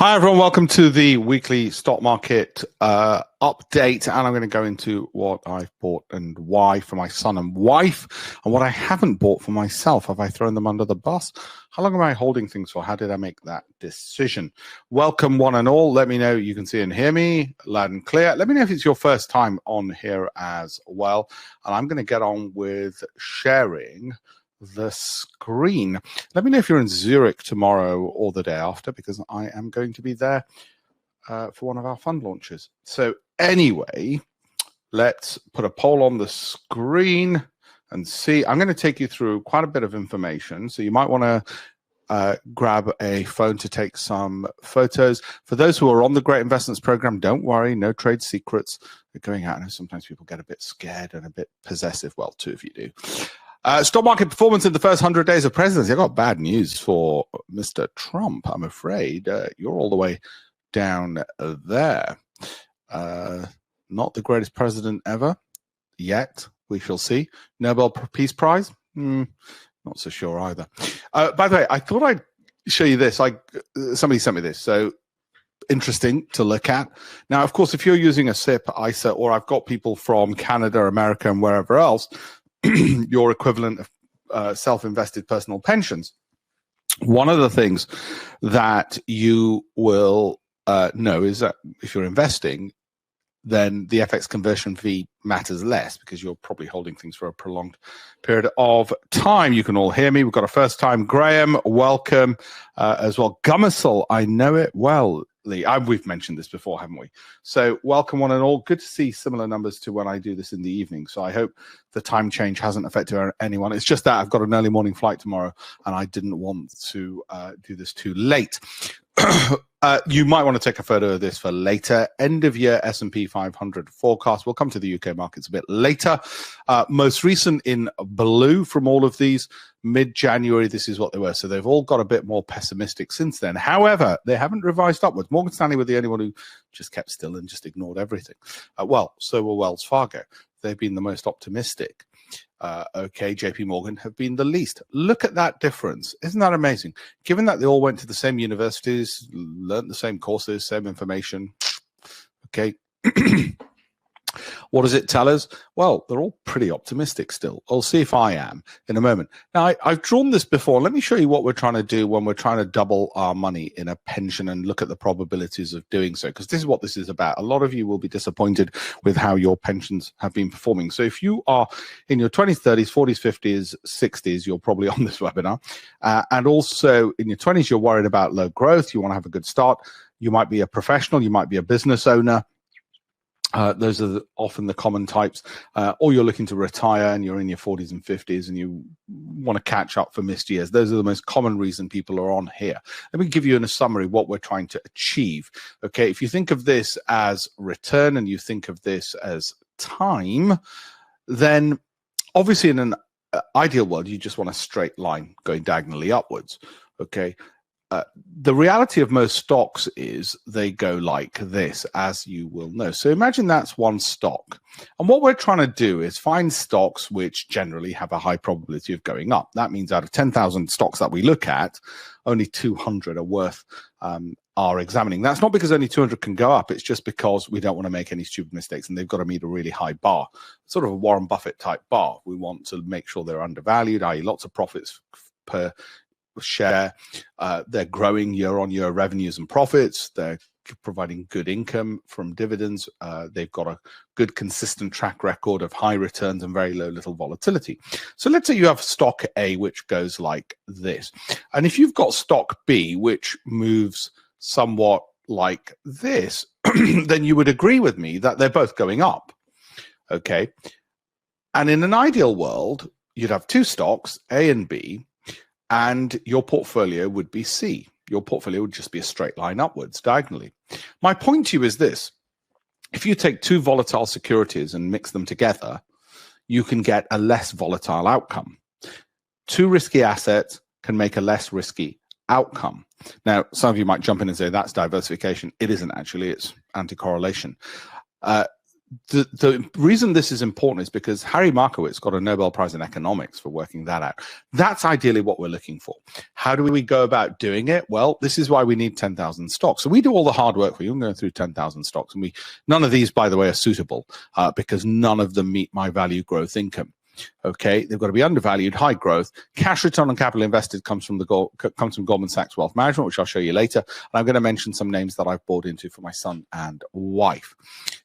Hi, everyone. Welcome to the weekly stock market update. And I'm going to go into what I've bought and why for my son and wife, and what I haven't bought for myself. Have I thrown them under the bus? How long am I holding things for? How did I make that decision? Welcome, one and all. Let me know you can see and hear me loud and clear. Let me know if it's your first time on here as well. And I'm going to get on with sharing the screen. Let me know if you're in Zurich tomorrow or the day after, because I am going to be there for one of our fund launches. So anyway, let's put a poll on the screen and see. I'm going to take you through quite a bit of information, so you might want to grab a phone to take some photos. For those who are on the Great Investments Program, don't worry, no trade secrets are going out. I know sometimes people get a bit scared and a bit possessive. Well, two of you do. Stock market performance in the first 100 days of presidency. I got bad news for Mr. Trump, I'm afraid. You're all the way down there. Not the greatest president ever yet. We shall see. Nobel Peace Prize? Not so sure either. By the way, I thought I'd show you this. Somebody sent me this. So interesting to look at. Now, of course, if you're using a SIP, ISA, or I've got people from Canada, America, and wherever else, your equivalent of self-invested personal pensions. One of the things that you will know is that if you're investing, then the FX conversion fee matters less because you're probably holding things for a prolonged period of time. You can all hear me. We've got a first time. Graham, welcome as well. Gummersel, I know it well. We've mentioned this before, haven't we? So welcome one and all. Good to see similar numbers to when I do this in the evening. So I hope the time change hasn't affected anyone. It's just that I've got an early morning flight tomorrow and I didn't want to do this too late. You might want to take a photo of this for later. End of year S&P 500 forecast. We'll come to the UK markets a bit later. Most recent in blue from all of these, mid-January, this is what they were. So they've all got a bit more pessimistic since then. However, they haven't revised upwards. Morgan Stanley were the only one who just kept still and just ignored everything. Well, so were Wells Fargo. They've been the most optimistic. Okay, JP Morgan have been the least. Look at that difference. Isn't that amazing? Given that they all went to the same universities, learned the same courses, same information. Okay. What does it tell us? Well, they're all pretty optimistic still. I'll see if I am in a moment. Now, I've drawn this before. Let me show you what we're trying to do when we're trying to double our money in a pension and look at the probabilities of doing so, because this is what this is about. A lot of you will be disappointed with how your pensions have been performing. So if you are in your 20s, 30s, 40s, 50s, 60s, you're probably on this webinar. And also in your 20s, you're worried about low growth. You want to have a good start. You might be a professional. You might be a business owner. Those are often the common types, or you're looking to retire and you're in your 40s and 50s and you want to catch up for missed years. Those are the most common reason people are on here. Let me give you in a summary what we're trying to achieve. Okay, if you think of this as return and you think of this as time, then obviously in an ideal world, you just want a straight line going diagonally upwards. Okay. The reality of most stocks is they go like this, as you will know. So imagine that's one stock. And what we're trying to do is find stocks which generally have a high probability of going up. That means out of 10,000 stocks that we look at, only 200 are worth our examining. That's not because only 200 can go up. It's just because we don't want to make any stupid mistakes and they've got to meet a really high bar, sort of a Warren Buffett type bar. We want to make sure they're undervalued, i.e. lots of profits per share. They're growing year-on-year revenues and profits. They're providing good income from dividends. They've got a good consistent track record of high returns and very little volatility. So let's say you have stock A, which goes like this. And if you've got stock B, which moves somewhat like this, then you would agree with me that they're both going up. Okay. And in an ideal world, you'd have two stocks, A and B, and your portfolio would be C. Your portfolio would just be a straight line upwards, diagonally. My point to you is this. If you take two volatile securities and mix them together, you can get a less volatile outcome. Two risky assets can make a less risky outcome. Now, some of you might jump in and say, that's diversification. It isn't actually. It's anti-correlation. the reason this is important is because Harry Markowitz got a Nobel Prize in economics for working that out. That's ideally what we're looking for. How do we go about doing it? Well, this is why we need 10,000 stocks. So we do all the hard work for you. I'm going through 10,000 stocks. And none of these, by the way, are suitable because none of them meet my value growth income. Okay, they've got to be undervalued, high growth. Cash return on capital invested comes from Goldman Sachs Wealth Management, which I'll show you later. And I'm going to mention some names that I've bought into for my son and wife.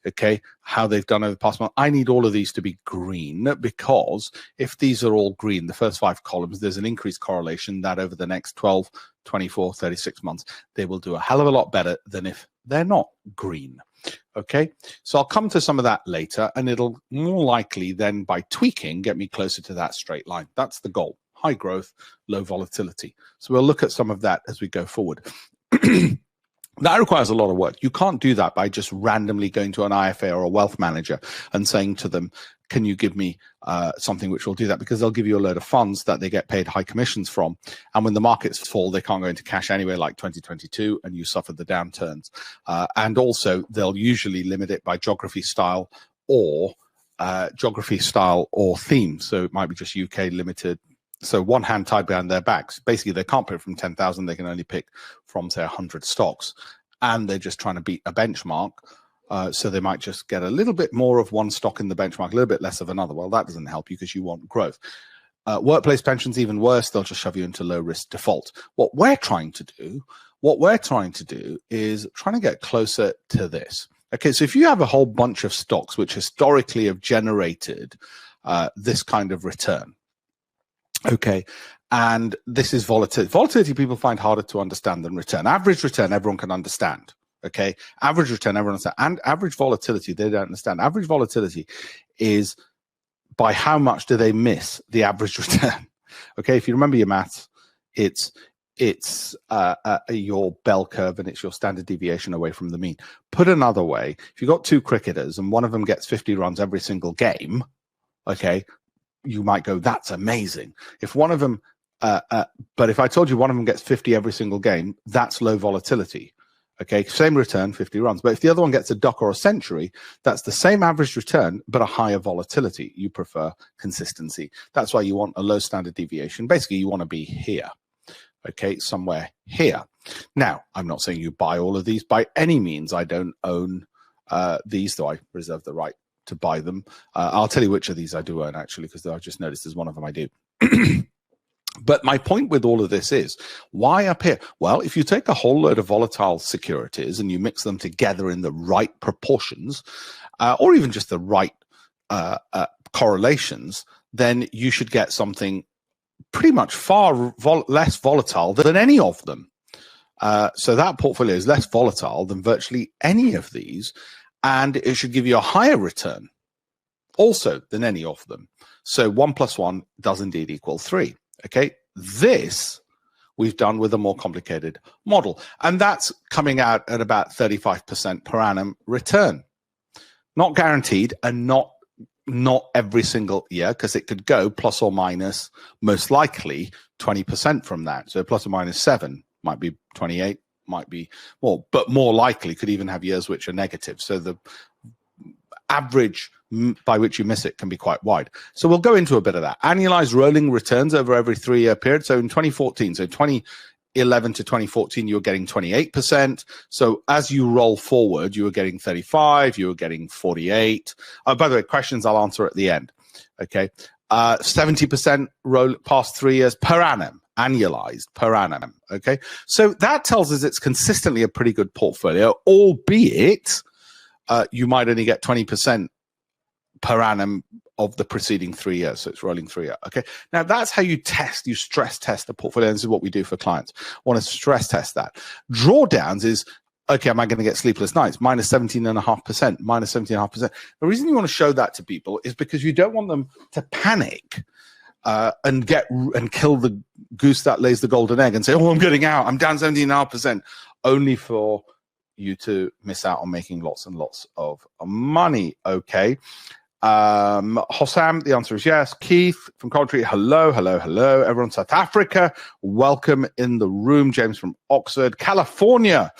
Okay, how they've done over the past month. I need all of these to be green because if these are all green, the first 5 columns, there's an increased correlation that over the next 12, 24, 36 months, they will do a hell of a lot better than if they're not green. Okay, so I'll come to some of that later, and it'll more likely then by tweaking get me closer to that straight line. That's the goal: high growth, low volatility. So we'll look at some of that as we go forward. That requires a lot of work. You can't do that by just randomly going to an IFA or a wealth manager and saying to them, can you give me something which will do that? Because they'll give you a load of funds that they get paid high commissions from. And when the markets fall, they can't go into cash anyway, like 2022, and you suffer the downturns. And also, they'll usually limit it by geography style or theme. So it might be just UK limited. So one hand tied behind their backs. Basically, they can't pick from 10,000. They can only pick from, say, 100 stocks. And they're just trying to beat a benchmark. So they might just get a little bit more of one stock in the benchmark, a little bit less of another. Well, that doesn't help you because you want growth. Workplace pensions, even worse. They'll just shove you into low risk default. What we're trying to do is trying to get closer to this. Okay, so if you have a whole bunch of stocks which historically have generated this kind of return, okay, and this is volatility. Volatility people find harder to understand than return. Average return, everyone can understand. Okay, average return, everyone understands. And average volatility, they don't understand. Average volatility is by how much do they miss the average return. Okay, if you remember your maths, it's your bell curve and it's your standard deviation away from the mean. Put another way, if you've got 2 cricketers and one of them gets 50 runs every single game, okay, you might go, that's amazing. If one of them, but if I told you one of them gets 50 every single game, that's low volatility. Okay, same return, 50 runs. But if the other one gets a duck or a century, that's the same average return, but a higher volatility. You prefer consistency. That's why you want a low standard deviation. Basically, you want to be here. Okay, somewhere here. Now, I'm not saying you buy all of these by any means. I don't own these, though I reserve the right to buy them. I'll tell you which of these I do own, actually, because I've just noticed there's one of them I do. But my point with all of this is, why up here? Well, if you take a whole load of volatile securities and you mix them together in the right proportions, or even just the right correlations, then you should get something pretty much far less volatile than any of them. So that portfolio is less volatile than virtually any of these, and it should give you a higher return also than any of them. So 1 + 1 does indeed equal 3. Okay, this we've done with a more complicated model, and that's coming out at about 35% per annum return. Not guaranteed, and not every single year, because it could go plus or minus, most likely 20% from that. So plus or minus 7 might be 28, might be more, but more likely could even have years which are negative. So the average by which you miss it can be quite wide. So we'll go into a bit of that. Annualized rolling returns over every 3-year period. So in 2014, so 2011 to 2014, you were getting 28%. So as you roll forward, you were getting 35, you were getting 48. By the way, questions I'll answer at the end. Okay. 70% roll past 3 years per annum, annualized per annum. Okay. So that tells us it's consistently a pretty good portfolio, albeit you might only get 20% per annum of the preceding 3 years. So it's rolling 3 years. Okay. Now that's how you stress test a portfolio. This is what we do for clients. Want to stress test that. Drawdowns is, okay, am I going to get sleepless nights? Minus 17.5%, minus 17.5%. The reason you want to show that to people is because you don't want them to panic and kill the goose that lays the golden egg and say, oh, I'm getting out. I'm down 17.5%, only for you to miss out on making lots and lots of money. Okay. Hossam, the answer is yes. Keith from Coventry, hello. Everyone in South Africa, welcome in the room. James from Oxford, California,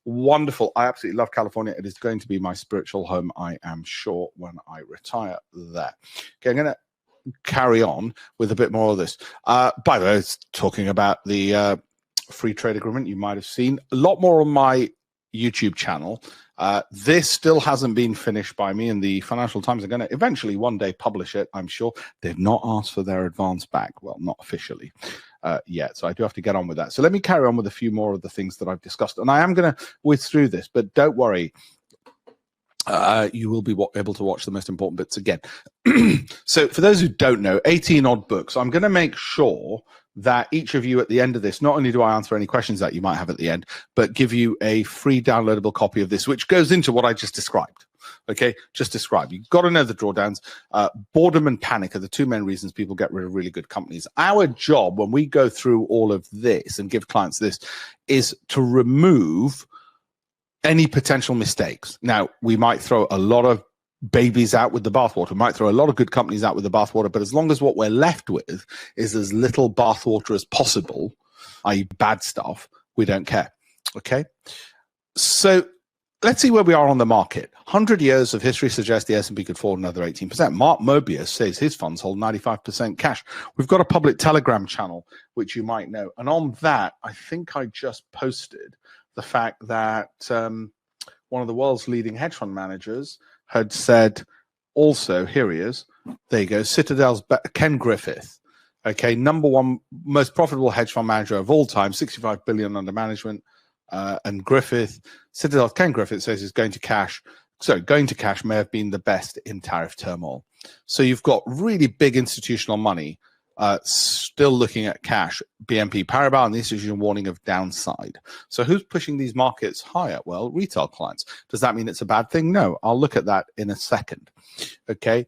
Wonderful. I absolutely love California. It is going to be my spiritual home, I am sure, when I retire there. Okay, I'm going to carry on with a bit more of this. By the way, it's talking about the free trade agreement. You might have seen a lot more on my YouTube channel. This still hasn't been finished by me, and the Financial Times are going to eventually one day publish it, I'm sure. They've not asked for their advance back. Well, not officially yet, so I do have to get on with that. So let me carry on with a few more of the things that I've discussed, and I am going to whiz through this, but don't worry. You will be able to watch the most important bits again. So for those who don't know, 18 odd books. I'm going to make sure that each of you at the end of this, not only do I answer any questions that you might have at the end, but give you a free downloadable copy of this, which goes into what I just described. Okay, just describe. You've got to know the drawdowns. Boredom and panic are the two main reasons people get rid of really good companies. Our job when we go through all of this and give clients this is to remove any potential mistakes. Now, we might throw a lot of babies out with the bathwater. We might throw a lot of good companies out with the bathwater, but as long as what we're left with is as little bathwater as possible, i.e. bad stuff, we don't care. Okay? So let's see where we are on the market. 100 years of history suggests the S&P could fall another 18%. Mark Mobius says his funds hold 95% cash. We've got a public Telegram channel, which you might know. And on that, I think I just posted the fact that one of the world's leading hedge fund managers had said also, here he is, there you go, Citadel's Ken Griffith, okay, number one most profitable hedge fund manager of all time, 65 billion under management, and Citadel's Ken Griffith says is going to cash may have been the best in tariff turmoil. So you've got really big institutional money still looking at cash, BNP Paribas, and the institutional warning of downside. So who's pushing these markets higher? Well, retail clients. Does that mean it's a bad thing? No, I'll look at that in a second. Okay.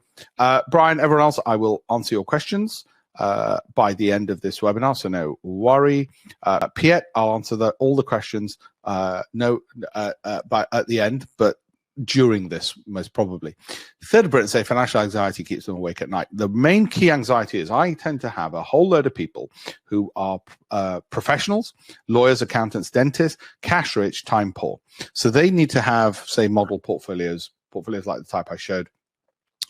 Brian, everyone else, I will answer your questions by the end of this webinar, so no worry. Piet, I'll answer all the questions at the end, but during this, most probably. Third Britain say financial anxiety keeps them awake at night. The main key anxiety is I tend to have a whole load of people who are professionals, lawyers, accountants, dentists, cash rich, time poor. So they need to have, say, model portfolios like the type I showed,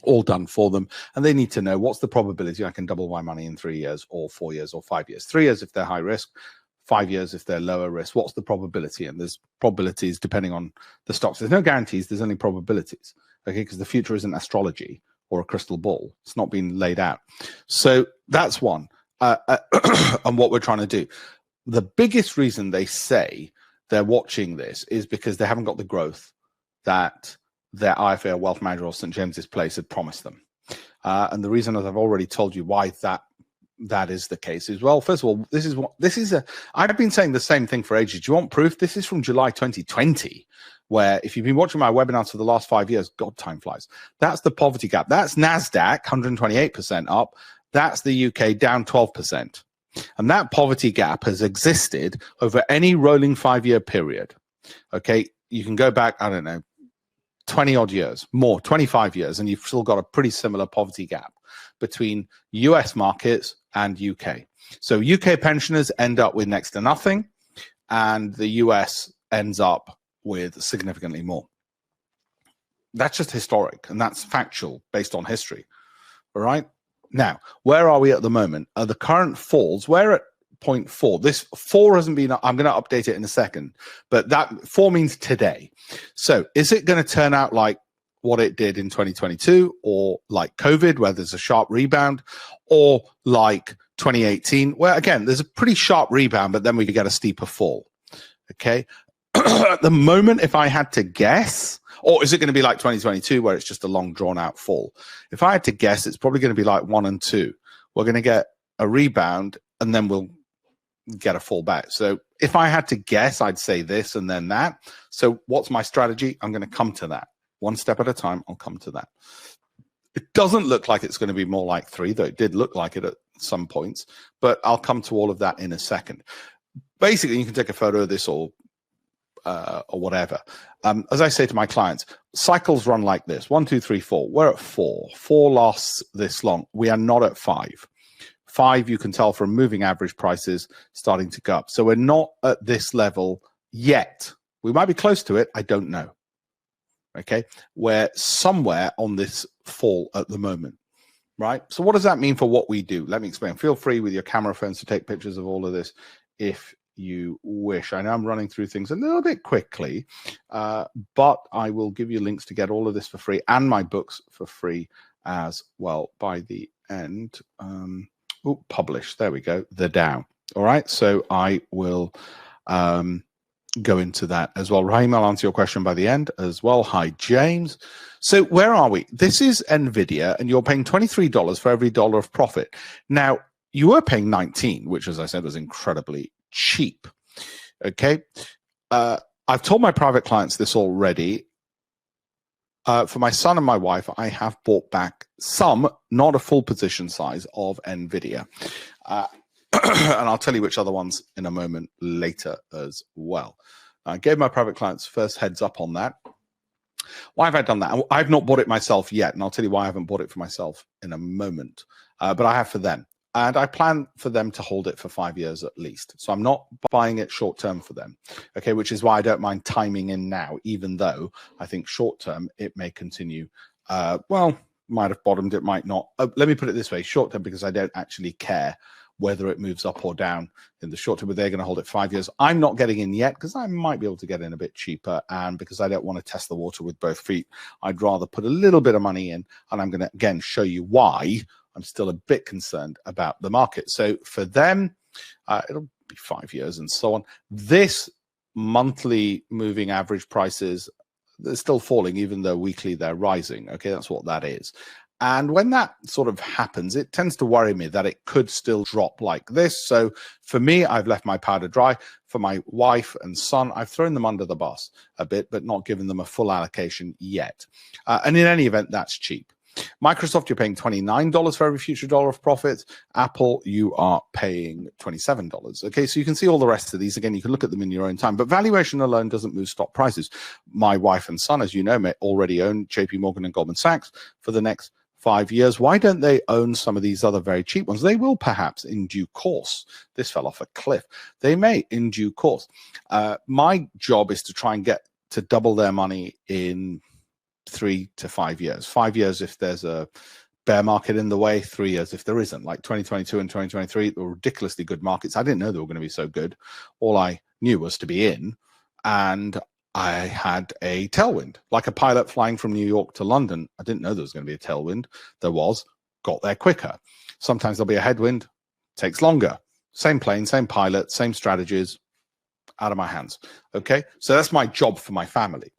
all done for them. And they need to know what's the probability I can double my money in 3 years or 4 years or 5 years. 3 years if they're high risk, 5 years if they're lower risk. What's the probability? And there's probabilities depending on the stocks. There's no guarantees, there's only probabilities, okay? Because the future isn't astrology or a crystal ball. It's not been laid out. So that's one. And what we're trying to do. The biggest reason they say they're watching this is because they haven't got the growth that their IFA or wealth manager or St. James's Place had promised them. And the reason, as I've already told you, why that is the case is, well, first of all, I've been saying the same thing for ages. Do you want proof? This is from July 2020, where if you've been watching my webinars for the last 5 years, God, time flies. That's the poverty gap. That's NASDAQ, 128% up. That's the UK down 12%. And that poverty gap has existed over any rolling 5-year period. Okay. You can go back, I don't know, 20 odd years, more, 25 years, and you've still got a pretty similar poverty gap between US markets and UK. So UK pensioners end up with next to nothing, and the US ends up with significantly more. That's just historic, and that's factual based on history. All right. Now, where are we at the moment? Are the current falls? We're at 0.4. This 4 hasn't been, I'm going to update it in a second, but that 4 means today. So is it going to turn out like what it did in 2022, or like COVID, where there's a sharp rebound, or like 2018, where again, there's a pretty sharp rebound, but then we could get a steeper fall. Okay. At the moment, if I had to guess, or is it going to be like 2022, where it's just a long drawn out fall? If I had to guess, it's probably going to be like 1 and 2. We're going to get a rebound and then we'll get a fall back. So if I had to guess, I'd say this and then that. So what's my strategy? I'm going to come to that. One step at a time, I'll come to that. It doesn't look like it's going to be more like 3, though it did look like it at some points, but I'll come to all of that in a second. Basically, you can take a photo of this or whatever. As I say to my clients, cycles run like this: 1, 2, 3, 4. We're at 4. 4 lasts this long. We are not at 5. 5, you can tell from moving average prices starting to go up. So we're not at this level yet. We might be close to it. I don't know. Okay. We're somewhere on this fall at the moment, right? So what does that mean for what we do? Let me explain. Feel free with your camera phones to take pictures of all of this if you wish. I know I'm running through things a little bit quickly, but I will give you links to get all of this for free and my books for free as well by the end. Publish. There we go. The Dow. All right. So I will go into that as well. Raheem, I'll answer your question by the end as well. Hi, James. So where are we? This is NVIDIA, and you're paying $23 for every dollar of profit. Now, you were paying 19, which, as I said, was incredibly cheap. Okay. I've told my private clients this already. For my son and my wife, I have bought back some, not a full position size, of NVIDIA. And I'll tell you which other ones in a moment later as well. I gave my private clients first heads up on that. Why have I done that? I've not bought it myself yet, and I'll tell you why I haven't bought it for myself in a moment. But I have for them. And I plan for them to hold it for 5 years at least. So I'm not buying it short term for them, okay, which is why I don't mind timing in now, even though I think short term it may continue. Well, might have bottomed, it might not. Let me put it this way, short term, because I don't actually care whether it moves up or down in the short term, but they're going to hold it 5 years. I'm not getting in yet because I might be able to get in a bit cheaper, and because I don't want to test the water with both feet, I'd rather put a little bit of money in, and I'm going to, again, show you why I'm still a bit concerned about the market. So for them, it'll be 5 years and so on. This monthly moving average prices, they're still falling, even though weekly they're rising. Okay, that's what that is. And when that sort of happens, it tends to worry me that it could still drop like this. So for me, I've left my powder dry. For my wife and son, I've thrown them under the bus a bit, but not given them a full allocation yet. And in any event, that's cheap. Microsoft, you're paying $29 for every future dollar of profit. Apple, you are paying $27. Okay, so you can see all the rest of these. Again, you can look at them in your own time, but valuation alone doesn't move stock prices. My wife and son, as you know, may already own JP Morgan and Goldman Sachs for the next 5 years. Why don't they own some of these other very cheap ones? They will perhaps in due course. This fell off a cliff. They may in due course. My job is to try and get to double their money in 3 to 5 years. 5 years if there's a bear market in the way, 3 years if there isn't. Like 2022 and 2023 were ridiculously good markets. I didn't know they were going to be so good. All I knew was to be in, and I had a tailwind, like a pilot flying from New York to London. I didn't know there was going to be a tailwind. There was, got there quicker. Sometimes there'll be a headwind, takes longer. Same plane, same pilot, same strategies, out of my hands. Okay, so that's my job for my family,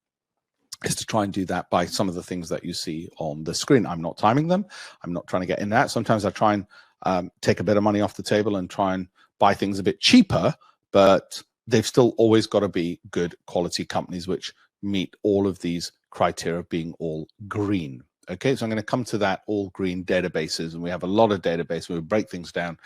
is to try and do that by some of the things that you see on the screen. I'm not timing them. I'm not trying to get in that. Sometimes I try and take a bit of money off the table and try and buy things a bit cheaper, but they've still always got to be good quality companies which meet all of these criteria of being all green. Okay, so I'm going to come to that all green databases, and we have a lot of databases where we break things down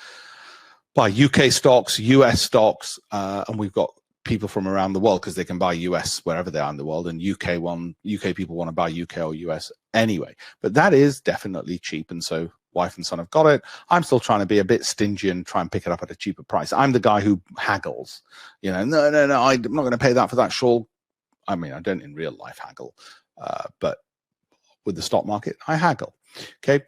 by UK stocks, US stocks, and we've got people from around the world because they can buy US wherever they are in the world, and UK people want to buy UK or US anyway. But that is definitely cheap, and so wife and son have got it. I'm still trying to be a bit stingy and try and pick it up at a cheaper price. I'm the guy who haggles. You know, no, I'm not going to pay that for that shawl. I mean, I don't in real life haggle, but with the stock market, I haggle. Okay,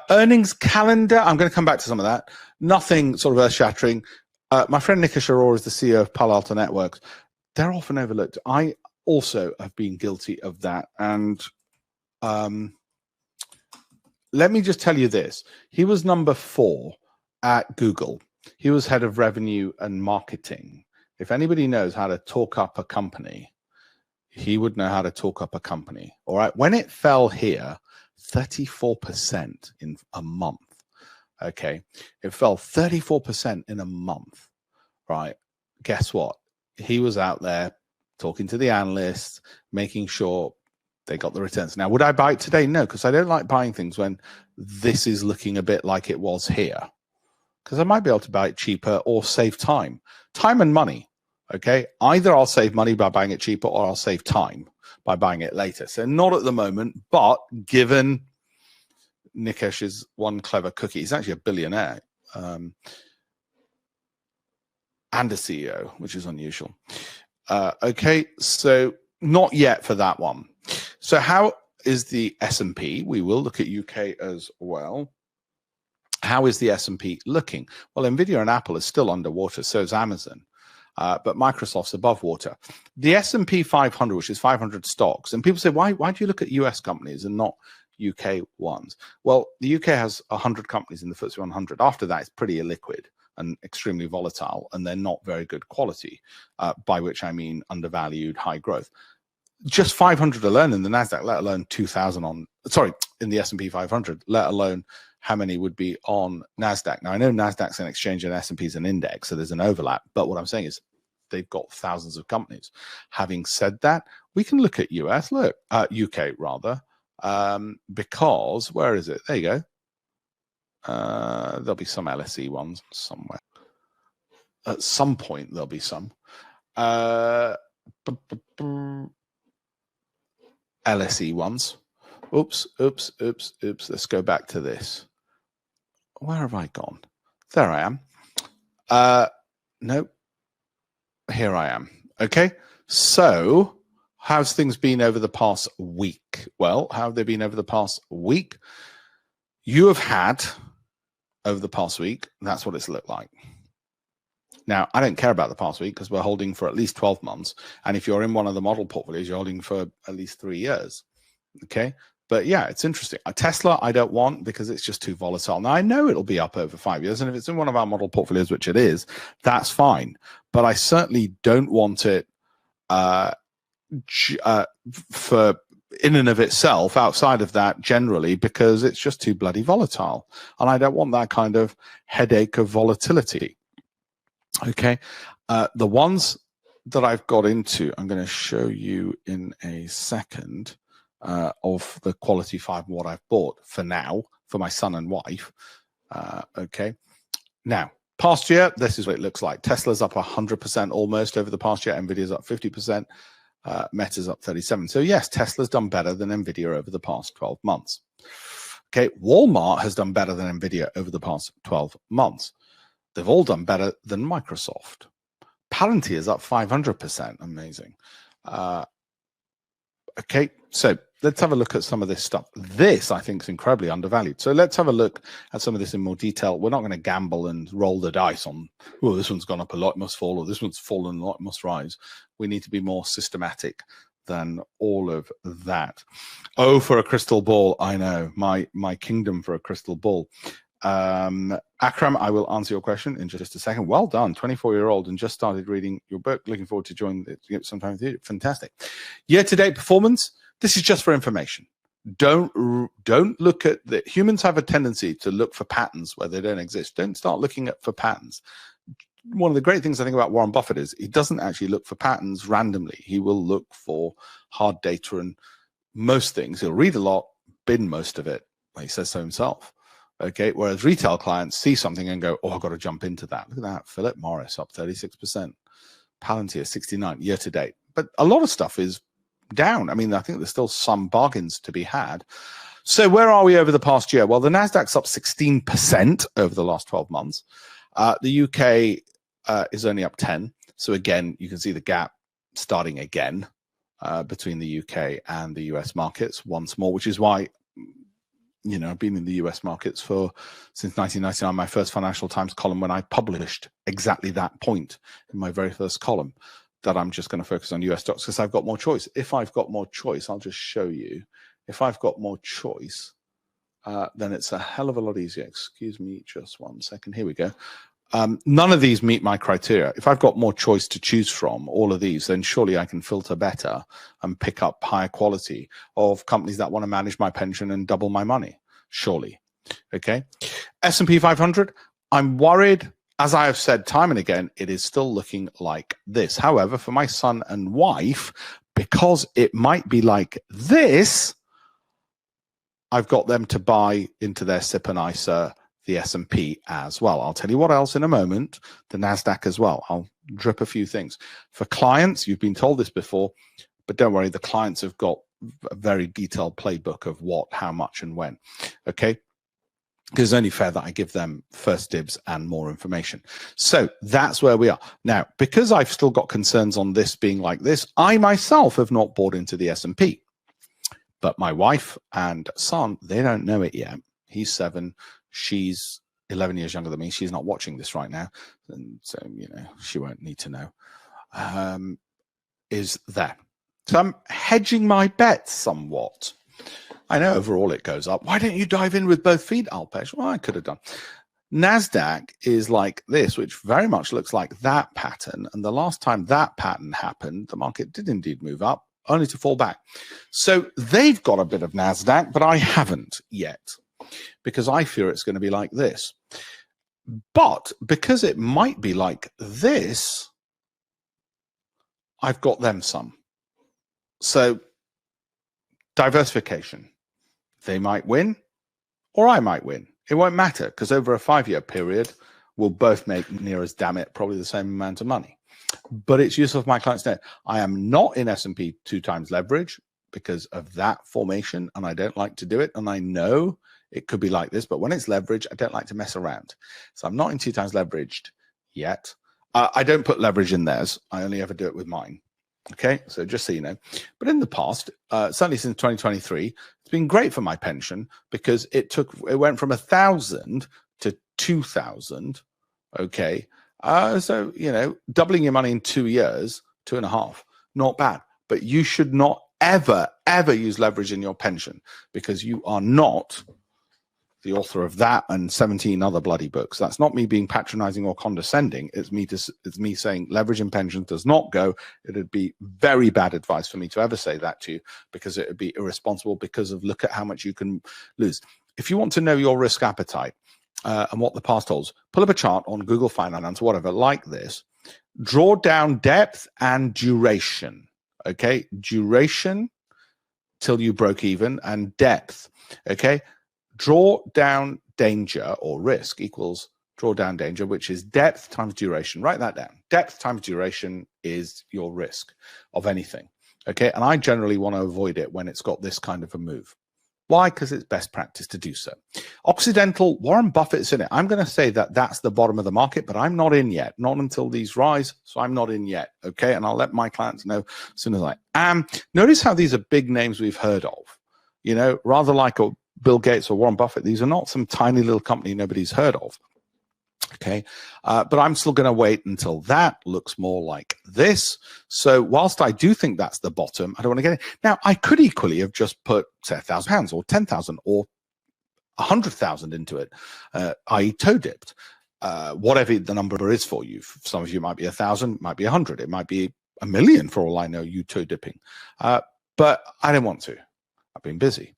earnings calendar. I'm going to come back to some of that. Nothing sort of earth-shattering. My friend Nikesh Arora is the CEO of Palo Alto Networks. They're often overlooked. I also have been guilty of that. And let me just tell you this. He was number 4 at Google. He was head of revenue and marketing. If anybody knows how to talk up a company, he would know how to talk up a company. All right. When it fell here, 34% in a month. Okay. It fell 34% in a month. Right. Guess what? He was out there talking to the analysts, making sure they got the returns. Now, would I buy it today? No, because I don't like buying things when this is looking a bit like it was here, because I might be able to buy it cheaper or save time and money. Okay. Either I'll save money by buying it cheaper, or I'll save time by buying it later. So not at the moment, but given Nikesh is one clever cookie, he's actually a billionaire and a CEO, which is unusual. Okay, so not yet for that one. So how is the S&P? We will look at UK as well. How is the S&P looking? Well, Nvidia and Apple is still underwater, so is Amazon. But Microsoft's above water. The S&P 500, which is 500 stocks, and people say, why do you look at US companies and not UK ones? Well, the UK has 100 companies in the FTSE 100. After that, it's pretty illiquid and extremely volatile, and they're not very good quality, by which I mean undervalued, high growth. Just 500 alone in the NASDAQ, let alone 2,000 on, sorry, in the S&P 500, let alone how many would be on NASDAQ. Now, I know NASDAQ's an exchange and S&P's an index, so there's an overlap. But what I'm saying is they've got thousands of companies. Having said that, we can look at UK rather, because, where is it? There you go. There'll be some LSE ones somewhere. At some point, there'll be some. LSE ones. Oops. Let's go back to this. Where have I gone? There I am. No, here I am. Okay, so how's things been over the past week? Well, how have they been over the past week? You have had, over the past week, that's what it's looked like. Now, I don't care about the past week because we're holding for at least 12 months. And if you're in one of the model portfolios, you're holding for at least 3 years. Okay. But yeah, it's interesting. A Tesla, I don't want because it's just too volatile. Now, I know it'll be up over 5 years. And if it's in one of our model portfolios, which it is, that's fine. But I certainly don't want it for in and of itself, outside of that generally, because it's just too bloody volatile. And I don't want that kind of headache of volatility. Okay. The ones that I've got into, I'm going to show you in a second. Of the quality 5 and what I've bought for now for my son and wife. Okay. Now, past year, this is what it looks like. Tesla's up 100% almost over the past year. Nvidia's up 50%. Meta's up 37%. So yes, Tesla's done better than Nvidia over the past 12 months. Okay. Walmart has done better than Nvidia over the past 12 months. They've all done better than Microsoft. Palantir is up 500%. Amazing. Okay, so let's have a look at some of this stuff. This, I think, is incredibly undervalued. So let's have a look at some of this in more detail. We're not going to gamble and roll the dice on, oh, this one's gone up a lot, it must fall, or this one's fallen a lot, it must rise. We need to be more systematic than all of that. Oh, for a crystal ball, I know, my kingdom for a crystal ball. Akram, I will answer your question in just a second. Well done, 24-year-old, and just started reading your book. Looking forward to joining it sometime with you. Fantastic. Year-to-date performance. This is just for information. Don't look at the humans have a tendency to look for patterns where they don't exist. Don't start looking for patterns. One of the great things I think about Warren Buffett is he doesn't actually look for patterns randomly. He will look for hard data and most things. He'll read a lot, bin most of it. He says so himself. Okay, whereas retail clients see something and go, oh, I've got to jump into that. Look at that. Philip Morris up 36%. Palantir 69 year to date. But a lot of stuff is down. I mean, I think there's still some bargains to be had. So where are we over the past year? Well, the NASDAQ's up 16% over the last 12 months. The UK is only up 10. So again, you can see the gap starting again between the UK and the US markets once more, which is why I've been in the US markets since 1999, my first Financial Times column, when I published exactly that point in my very first column, that I'm just going to focus on US stocks because I've got more choice. If I've got more choice, I'll just show you. If I've got more choice, then it's a hell of a lot easier. Excuse me just 1 second. Here we go. None of these meet my criteria. If I've got more choice to choose from, all of these, then surely I can filter better and pick up higher quality of companies that want to manage my pension and double my money. Surely. Okay. S&P 500, I'm worried. As I have said time and again, it is still looking like this. However, for my son and wife, because it might be like this, I've got them to buy into their SIP and ISA, the S&P as well. I'll tell you what else in a moment, the NASDAQ as well. I'll drip a few things. For clients, you've been told this before, but don't worry, the clients have got a very detailed playbook of what, how much, and when. Okay. because it's only fair that I give them first dibs and more information. So that's where we are. Now, because I've still got concerns on this being like this, I myself have not bought into the S&P. But my wife and son, they don't know it yet. He's 7. She's 11 years younger than me. She's not watching this right now. And so, you know, she won't need to know. Is there. So I'm hedging my bets somewhat. I know overall it goes up. Why don't you dive in with both feet, Alpesh? Well, I could have done. NASDAQ is like this, which very much looks like that pattern. And the last time that pattern happened, the market did indeed move up, only to fall back. So they've got a bit of NASDAQ, but I haven't yet, because I fear it's going to be like this. But because it might be like this, I've got them some. So diversification. They might win, or I might win. It won't matter, because over a 5-year period, we'll both make near as damn it probably the same amount of money. But it's useful for my clients to know I am not in S&P 2 times leverage because of that formation, and I don't like to do it. And I know it could be like this, but when it's leverage, I don't like to mess around. So I'm not in 2 times leveraged yet. I don't put leverage in theirs. I only ever do it with mine. Okay, so just so you know. But in the past, certainly since 2023, it's been great for my pension because it went from 1,000 to 2,000. Okay. So, you know, doubling your money in 2 years, 2.5, not bad. But you should not ever, ever use leverage in your pension, because you are not the author of that and 17 other bloody books. That's not me being patronizing or condescending. It's me saying leverage in pensions does not go. It would be very bad advice for me to ever say that to you, because it would be irresponsible, because of look at how much you can lose. If you want to know your risk appetite, and what the past holds, pull up a chart on Google Finance or whatever like this. Draw down depth and duration. Okay, duration till you broke even, and depth. Okay, draw down danger or risk equals draw down danger, which is depth times duration. Write that down. Depth times duration is your risk of anything. Okay, and I generally want to avoid it when it's got this kind of a move. Why? Because it's best practice to do so. Occidental, Warren Buffett's in it. I'm going to say that that's the bottom of the market, but I'm not in yet. Not until these rise, so I'm not in yet. Okay, and I'll let my clients know as soon as I am. Notice how these are big names we've heard of. You know, rather like a Bill Gates or Warren Buffett, these are not some tiny little company nobody's heard of. Okay, but I'm still going to wait until that looks more like this. So whilst I do think that's the bottom, I don't want to get it. Now, I could equally have just put, say, £1,000 or 10,000 or 100,000 into it, i.e. toe dipped, whatever the number is for you. For some of you, it might be 1,000, it might be 100, it might be 1 million for all I know, you toe dipping. But I don't want to. I've been busy.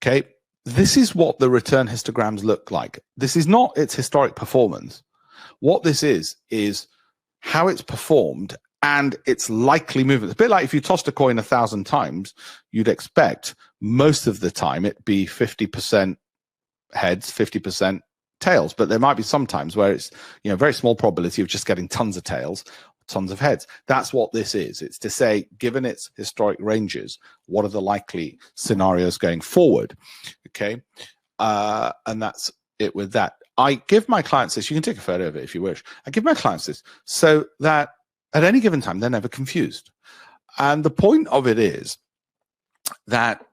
Okay. This is what the return histograms look like. This is not its historic performance. What this is how it's performed and its likely movement. It's a bit like if you tossed a coin 1,000 times, you'd expect most of the time it be 50% heads, 50% tails. But there might be some times where it's, you know, very small probability of just getting tons of tails, tons of heads. That's what this is. It's to say, given its historic ranges, what are the likely scenarios going forward? Okay. And that's it with that. I give my clients this. You can take a photo of it if you wish. I give my clients this so that at any given time, they're never confused. And the point of it is that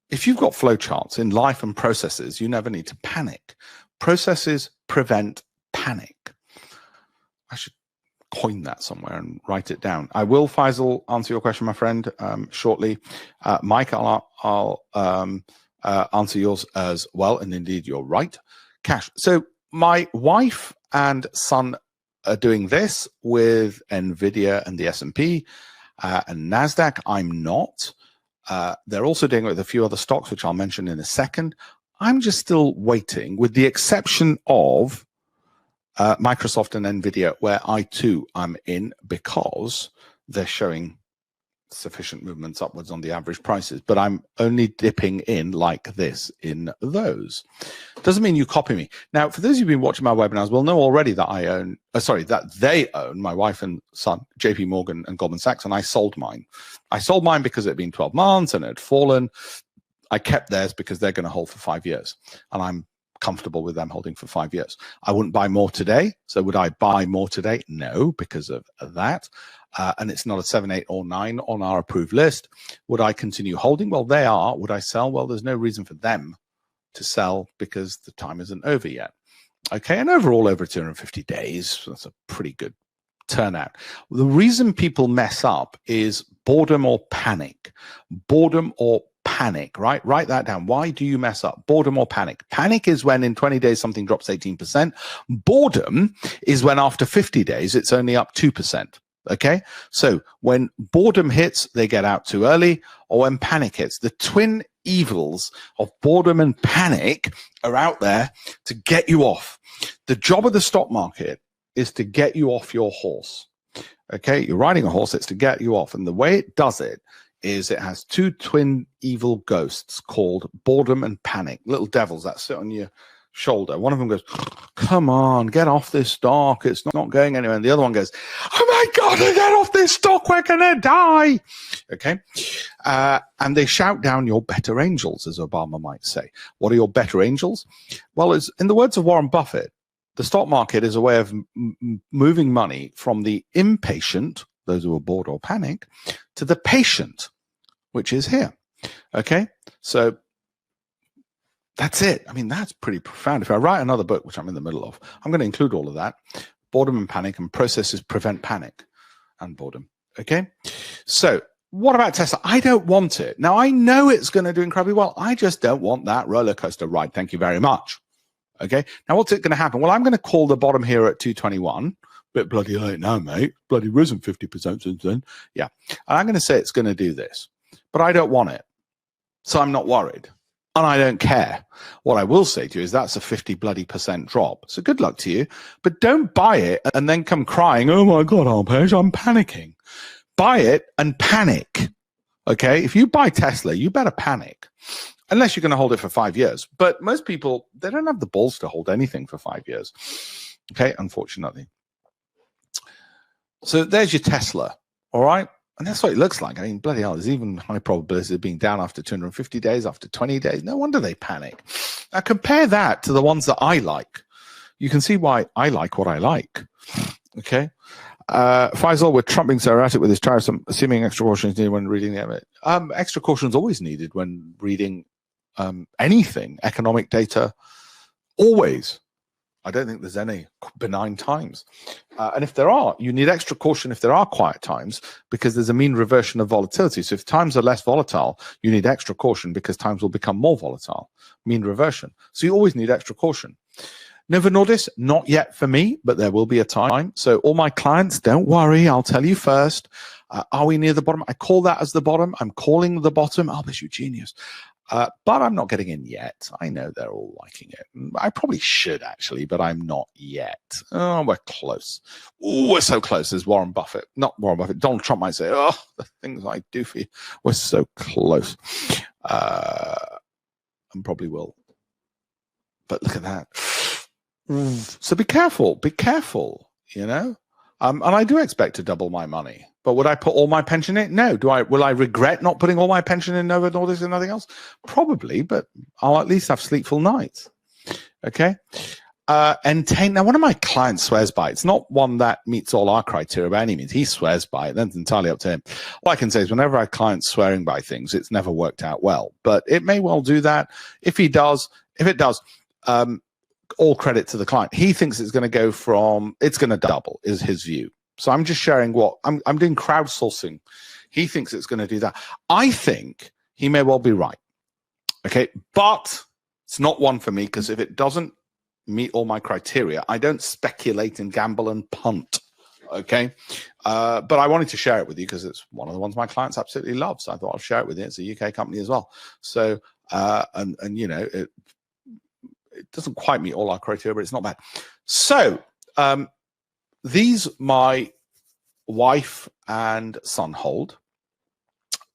if you've got flowcharts in life and processes, you never need to panic. Processes prevent panic. I should coin that somewhere and write it down. I will, Faisal, answer your question, my friend, shortly. Mike, I'll answer yours as well. And indeed, you're right. Cash. So my wife and son are doing this with NVIDIA and the S&P and NASDAQ. I'm not. They're also doing it with a few other stocks, which I'll mention in a second. I'm just still waiting, with the exception of Microsoft and NVIDIA, where I too am in, because they're showing sufficient movements upwards on the average prices. But I'm only dipping in like this in those. Doesn't mean you copy me. Now, for those of you who've been watching my webinars, will know already that I own, that they own, my wife and son, JP Morgan and Goldman Sachs, and I sold mine. I sold mine because it had been 12 months and it had fallen. I kept theirs because they're going to hold for 5 years. And I'm comfortable with them holding for 5 years. I wouldn't buy more today. So would I buy more today? No, because of that. And it's not a 7, 8, or 9 on our approved list. Would I continue holding? Well, they are. Would I sell? Well, there's no reason for them to sell because the time isn't over yet. Okay, and overall, over 250 days, that's a pretty good turnout. The reason people mess up is boredom or panic. Boredom or panic, right? Write that down. Why do you mess up? Boredom or panic? Panic is when in 20 days something drops 18%. Boredom is when after 50 days it's only up 2%. Okay, so when boredom hits, they get out too early, or when panic hits. The twin evils of boredom and panic are out there to get you off. The job of the stock market is to get you off your horse. Okay, you're riding a horse, it's to get you off. And the way it does it is it has two twin evil ghosts called boredom and panic, little devils that sit on your shoulder. One of them goes, come on, get off this stock, it's not going anywhere. And the other one goes, oh my God, get off this stock, we're gonna die. Okay, and they shout down your better angels, as Obama might say. What are your better angels? Well, as in the words of Warren Buffett, the stock market is a way of moving money from the impatient, those who are bored or panic, to the patient, which is here. Okay, so that's it. I mean, that's pretty profound. If I write another book, which I'm in the middle of, I'm going to include all of that. Boredom and panic, and processes prevent panic and boredom. Okay, so what about Tesla? I don't want it. Now, I know it's going to do incredibly well. I just don't want that roller coaster ride. Thank you very much. Okay, now what's it going to happen? Well, I'm going to call the bottom here at 221. Bit bloody late now, mate. Bloody risen 50% since then. Yeah, and I'm going to say it's going to do this, but I don't want it. So I'm not worried. And I don't care. What I will say to you is that's a 50% drop. So good luck to you. But don't buy it and then come crying, oh my God, Alpesh, I'm panicking. Buy it and panic. Okay? If you buy Tesla, you better panic. Unless you're going to hold it for 5 years. But most people, they don't have the balls to hold anything for 5 years. Okay? Unfortunately. So there's your Tesla. All right? And that's what it looks like. I mean, bloody hell, there's even high probability of being down after 250 days, after 20 days. No wonder they panic. Now, compare that to the ones that I like. You can see why I like what I like. Okay? Faisal, with Trump being so erratic with his tariffs, I'm assuming extra caution is needed when reading the extra caution is always needed when reading anything, economic data, always. I don't think there's any benign times. And if there are, you need extra caution if there are quiet times, because there's a mean reversion of volatility. So if times are less volatile, you need extra caution because times will become more volatile. Mean reversion. So you always need extra caution. Novo Nordisk, not yet for me, but there will be a time. So all my clients, don't worry, I'll tell you first. Are we near the bottom? I call that as the bottom. I'm calling the bottom. Alpesh, you genius. But I'm not getting in yet. I know they're all liking it. I probably should, actually, but I'm not yet. Oh, we're close. Ooh, we're so close, as Warren Buffett. Not Warren Buffett. Donald Trump might say, oh, the things I do for you. We're so close. And probably will. But look at that. So be careful. Be careful, you know. And I do expect to double my money. But would I put all my pension in? No. Will I regret not putting all my pension in Novo Nordisk and nothing else? Probably, but I'll at least have sleepful nights. Okay. Entain. Now, one of my clients swears by it. It's not one that meets all our criteria by any means. He swears by it. That's entirely up to him. All I can say is whenever I have clients swearing by things, it's never worked out well. But it may well do that. If it does, all credit to the client. He thinks it's going to double, is his view. So I'm just sharing what I'm doing crowdsourcing. He thinks it's going to do that. I think he may well be right. Okay. But it's not one for me, because if it doesn't meet all my criteria, I don't speculate and gamble and punt. Okay. But I wanted to share it with you because it's one of the ones my clients absolutely love. So I thought I'll share it with you. It's a UK company as well. So, and you know, it doesn't quite meet all our criteria, but it's not bad. So, these my wife and son hold,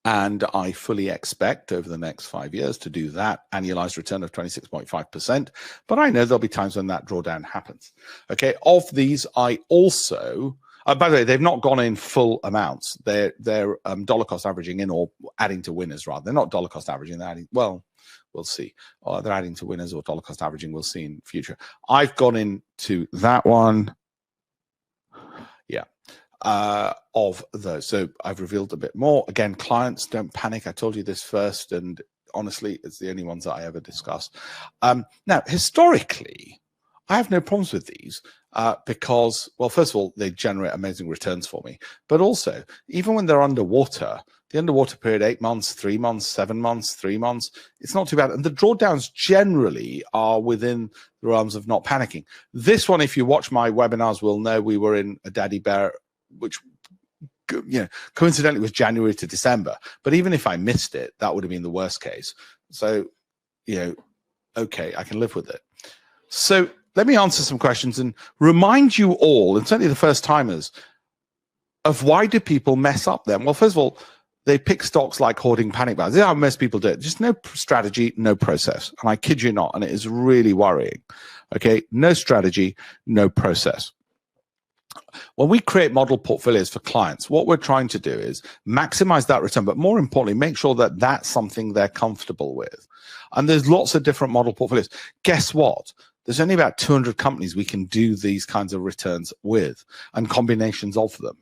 and I fully expect over the next 5 years to do that annualized return of 26.5%. But I know there'll be times when that drawdown happens. Okay, of these, I also, by the way, they've not gone in full amounts. They're dollar cost averaging in, or adding to winners rather. They're not dollar cost averaging. They're adding, well, We'll see. Or they're adding to winners or dollar cost averaging. We'll see in future. I've gone into that one. Yeah. Of those. So I've revealed a bit more. Again, clients, don't panic. I told you this first, and honestly, it's the only ones that I ever discuss. Now, historically, I have no problems with these because, well, first of all, they generate amazing returns for me. But also, even when they're underwater, the underwater period, 8 months, 3 months, 7 months, 3 months, it's not too bad. And the drawdowns generally are within the realms of not panicking. This one, if you watch my webinars, will know we were in a daddy bear, which, you know, coincidentally was January to December. But even if I missed it, that would have been the worst case. So, you know, okay, I can live with it. So let me answer some questions and remind you all, and certainly the first timers, of why do people mess up then? Well, first of all, they pick stocks like hoarding panic buys. This is how most people do it. Just no strategy, no process. And I kid you not, and it is really worrying. Okay, no strategy, no process. When we create model portfolios for clients, what we're trying to do is maximize that return, but more importantly, make sure that that's something they're comfortable with. And there's lots of different model portfolios. Guess what? There's only about 200 companies we can do these kinds of returns with and combinations of them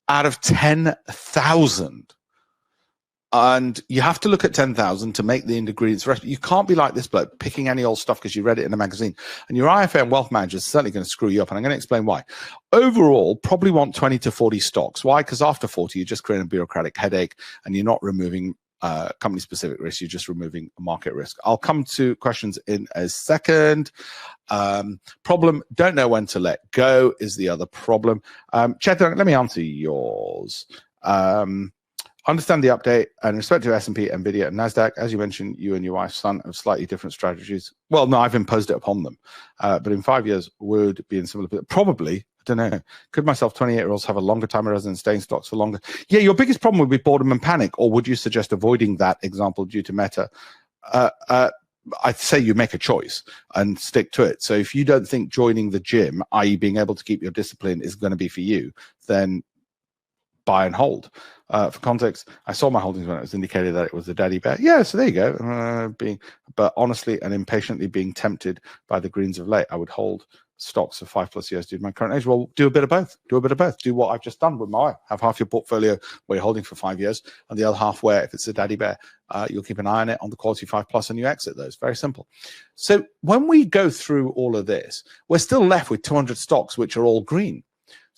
out of 10,000. And you have to look at 10,000 to make the ingredients. You can't be like this bloke picking any old stuff because you read it in a magazine. And your IFA and wealth manager is certainly going to screw you up. And I'm going to explain why. Overall, probably want 20 to 40 stocks. Why? Because after 40, you're just creating a bureaucratic headache and you're not removing company-specific risk. You're just removing market risk. I'll come to questions in a second. Problem, don't know when to let go is the other problem. Chetan, let me answer yours. Understand the update and respect to S&P, Nvidia, and NASDAQ. As you mentioned, you and your wife's son have slightly different strategies. Well, no, I've imposed it upon them. But in 5 years, would be in similar, probably, I don't know. Could myself, 28-year-olds, have a longer time horizon, stay in stocks for longer? Yeah, your biggest problem would be boredom and panic, or would you suggest avoiding that example due to meta? I'd say you make a choice and stick to it. So if you don't think joining the gym, i.e. being able to keep your discipline, is going to be for you, then buy and hold. For context, I sold my holdings when it was indicated that it was a daddy bear. Yeah, so there you go. But honestly and impatiently being tempted by the greens of late, I would hold stocks for 5+ years due to my current age. Well, do a bit of both. Do a bit of both. Do what I've just done with my wife. Have half your portfolio where you're holding for 5 years, and the other half where, if it's a daddy bear, you'll keep an eye on it on the quality 5+, and you exit those. Very simple. So when we go through all of this, we're still left with 200 stocks which are all green.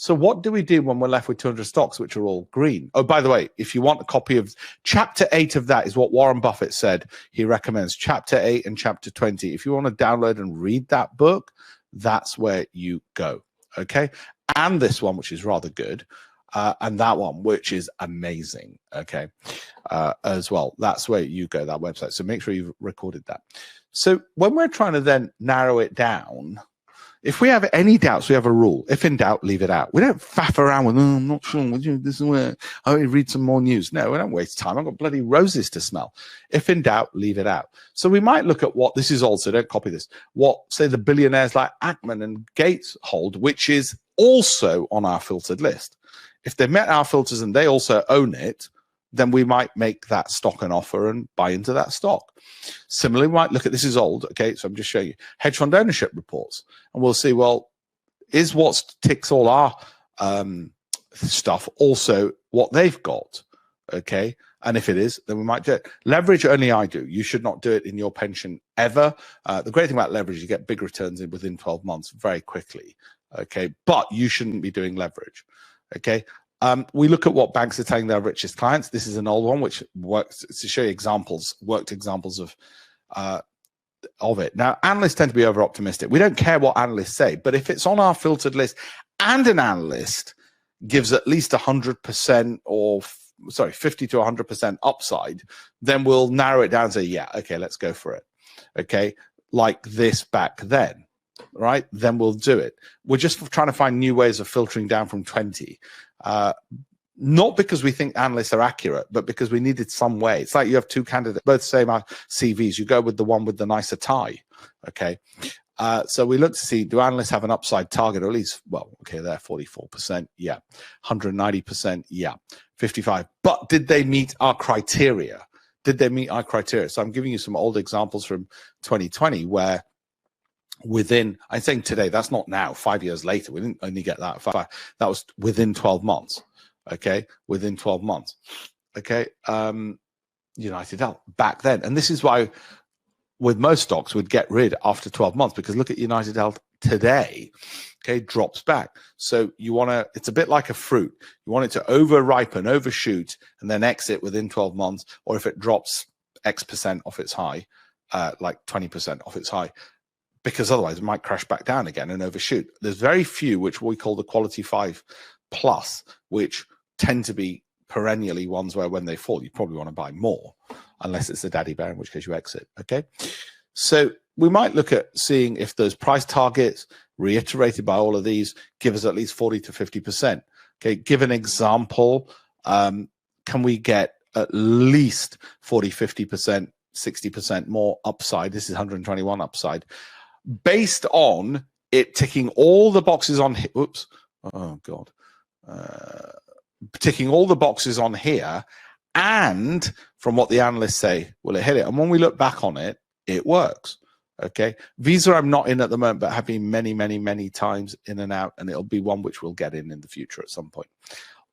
So what do we do when we're left with 200 stocks which are all green? Oh, by the way, if you want a copy of Chapter 8 of that is what Warren Buffett said. He recommends Chapter 8 and Chapter 20. If you want to download and read that book, that's where you go, okay? And this one, which is rather good, and that one, which is amazing, okay, as well. That's where you go, that website. So make sure you've recorded that. So when we're trying to then narrow it down, if we have any doubts, we have a rule. If in doubt, leave it out. We don't faff around with, I'm not sure. This is where I only read some more news. No, we don't waste time. I've got bloody roses to smell. If in doubt, leave it out. So we might look at what this is also, don't copy this, what, say, the billionaires like Ackman and Gates hold, which is also on our filtered list. If they've met our filters and they also own it, then we might make that stock an offer and buy into that stock. Similarly, we might look at, this is old, okay, so I'm just showing you, hedge fund ownership reports. And we'll see, well, is what ticks all our stuff also what they've got, okay? And if it is, then we might do it. Leverage, only I do. You should not do it in your pension ever. The great thing about leverage, you get big returns in within 12 months very quickly, okay? But you shouldn't be doing leverage, okay? We look at what banks are telling their richest clients. This is an old one, which works to show you examples, worked examples of it. Now, analysts tend to be over optimistic. We don't care what analysts say, but if it's on our filtered list and an analyst gives at least 100% or 50 to 100% upside, then we'll narrow it down and say, yeah, okay, let's go for it. Okay, like this back then. Right, then we'll do it. We're just trying to find new ways of filtering down from 20. Not because we think analysts are accurate, but because we needed some way. It's like you have two candidates, both same CVs. You go with the one with the nicer tie. Okay. So we look to see, do analysts have an upside target, or at least, well, okay, they're 44%. Yeah. 190%. Yeah. 55. But did they meet our criteria? did they meet our criteria? So I'm giving you some old examples from 2020 where I'm saying today, that's not now, 5 years later, we didn't only get that far. That was within 12 months, okay? Within 12 months, okay? United Health back then. And this is why with most stocks we'd get rid after 12 months, because look at United Health today, okay, drops back. So it's a bit like a fruit. You want it to over ripen, overshoot, and then exit within 12 months, or if it drops X percent off its high, like 20% off its high, because otherwise it might crash back down again and overshoot. There's very few, which we call the quality 5 plus, which tend to be perennially ones where when they fall, you probably want to buy more, unless it's the daddy bear, in which case you exit, okay? So we might look at seeing if those price targets reiterated by all of these give us at least 40 to 50%. Okay, give an example. Can we get at least 40, 50%, 60% more upside? This is 121 upside. Based on it ticking all the boxes on, ticking all the boxes on here, and from what the analysts say, will it hit it? And when we look back on it, it works. Okay, Visa I'm not in at the moment, but have been many, many, many times in and out, and it'll be one which we'll get in the future at some point.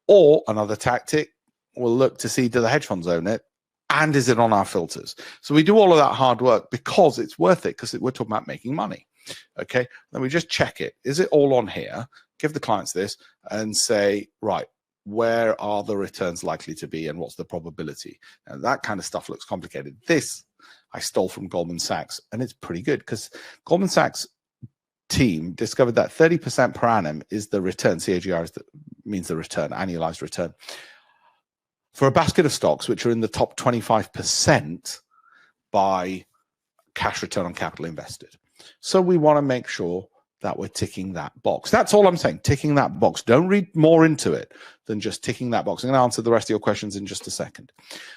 Or another tactic, we'll look to see, do the hedge funds own it, and is it on our filters? So we do all of that hard work because it's worth it, because we're talking about making money. Okay, then we just check it. Is it all on here? Give the clients this and say, right, where are the returns likely to be and what's the probability? And that kind of stuff looks complicated. This I stole from Goldman Sachs, and it's pretty good because Goldman Sachs team discovered that 30% per annum is the return. CAGR means the return, annualized return, for a basket of stocks which are in the top 25% by cash return on capital invested. So we want to make sure that we're ticking that box. That's all I'm saying, ticking that box. Don't read more into it than just ticking that box. I'm going to answer the rest of your questions in just a second.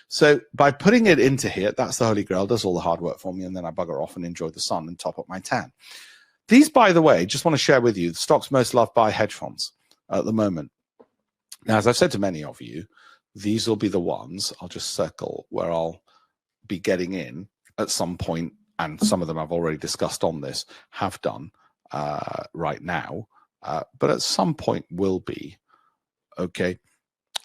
So by putting it into here, that's the Holy Grail, does all the hard work for me, and then I bugger off and enjoy the sun and top up my tan. These, by the way, just want to share with you, the stocks most loved by hedge funds at the moment. Now, as I've said to many of you, these will be the ones, I'll just circle, where I'll be getting in at some point, and some of them I've already discussed on this, have done right now, but at some point will be, okay.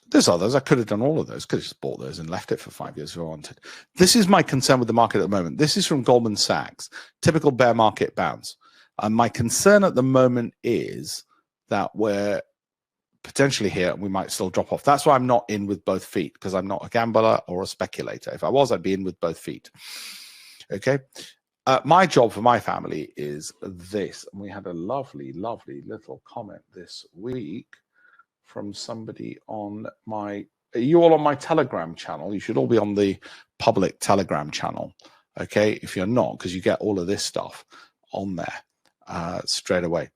There's others. I could have done all of those, could have just bought those and left it for 5 years if I wanted. This is my concern with the market at the moment. This is from Goldman Sachs, typical bear market bounce. And my concern at the moment is that we're potentially here and we might still drop off. That's why I'm not in with both feet, because I'm not a gambler or a speculator. If I was, I'd be in with both feet. Okay. My job for my family is this. And we had a lovely, lovely little comment this week from somebody on my, are you all on my Telegram channel? You should all be on the public Telegram channel. Okay. If you're not, because you get all of this stuff on there straight away.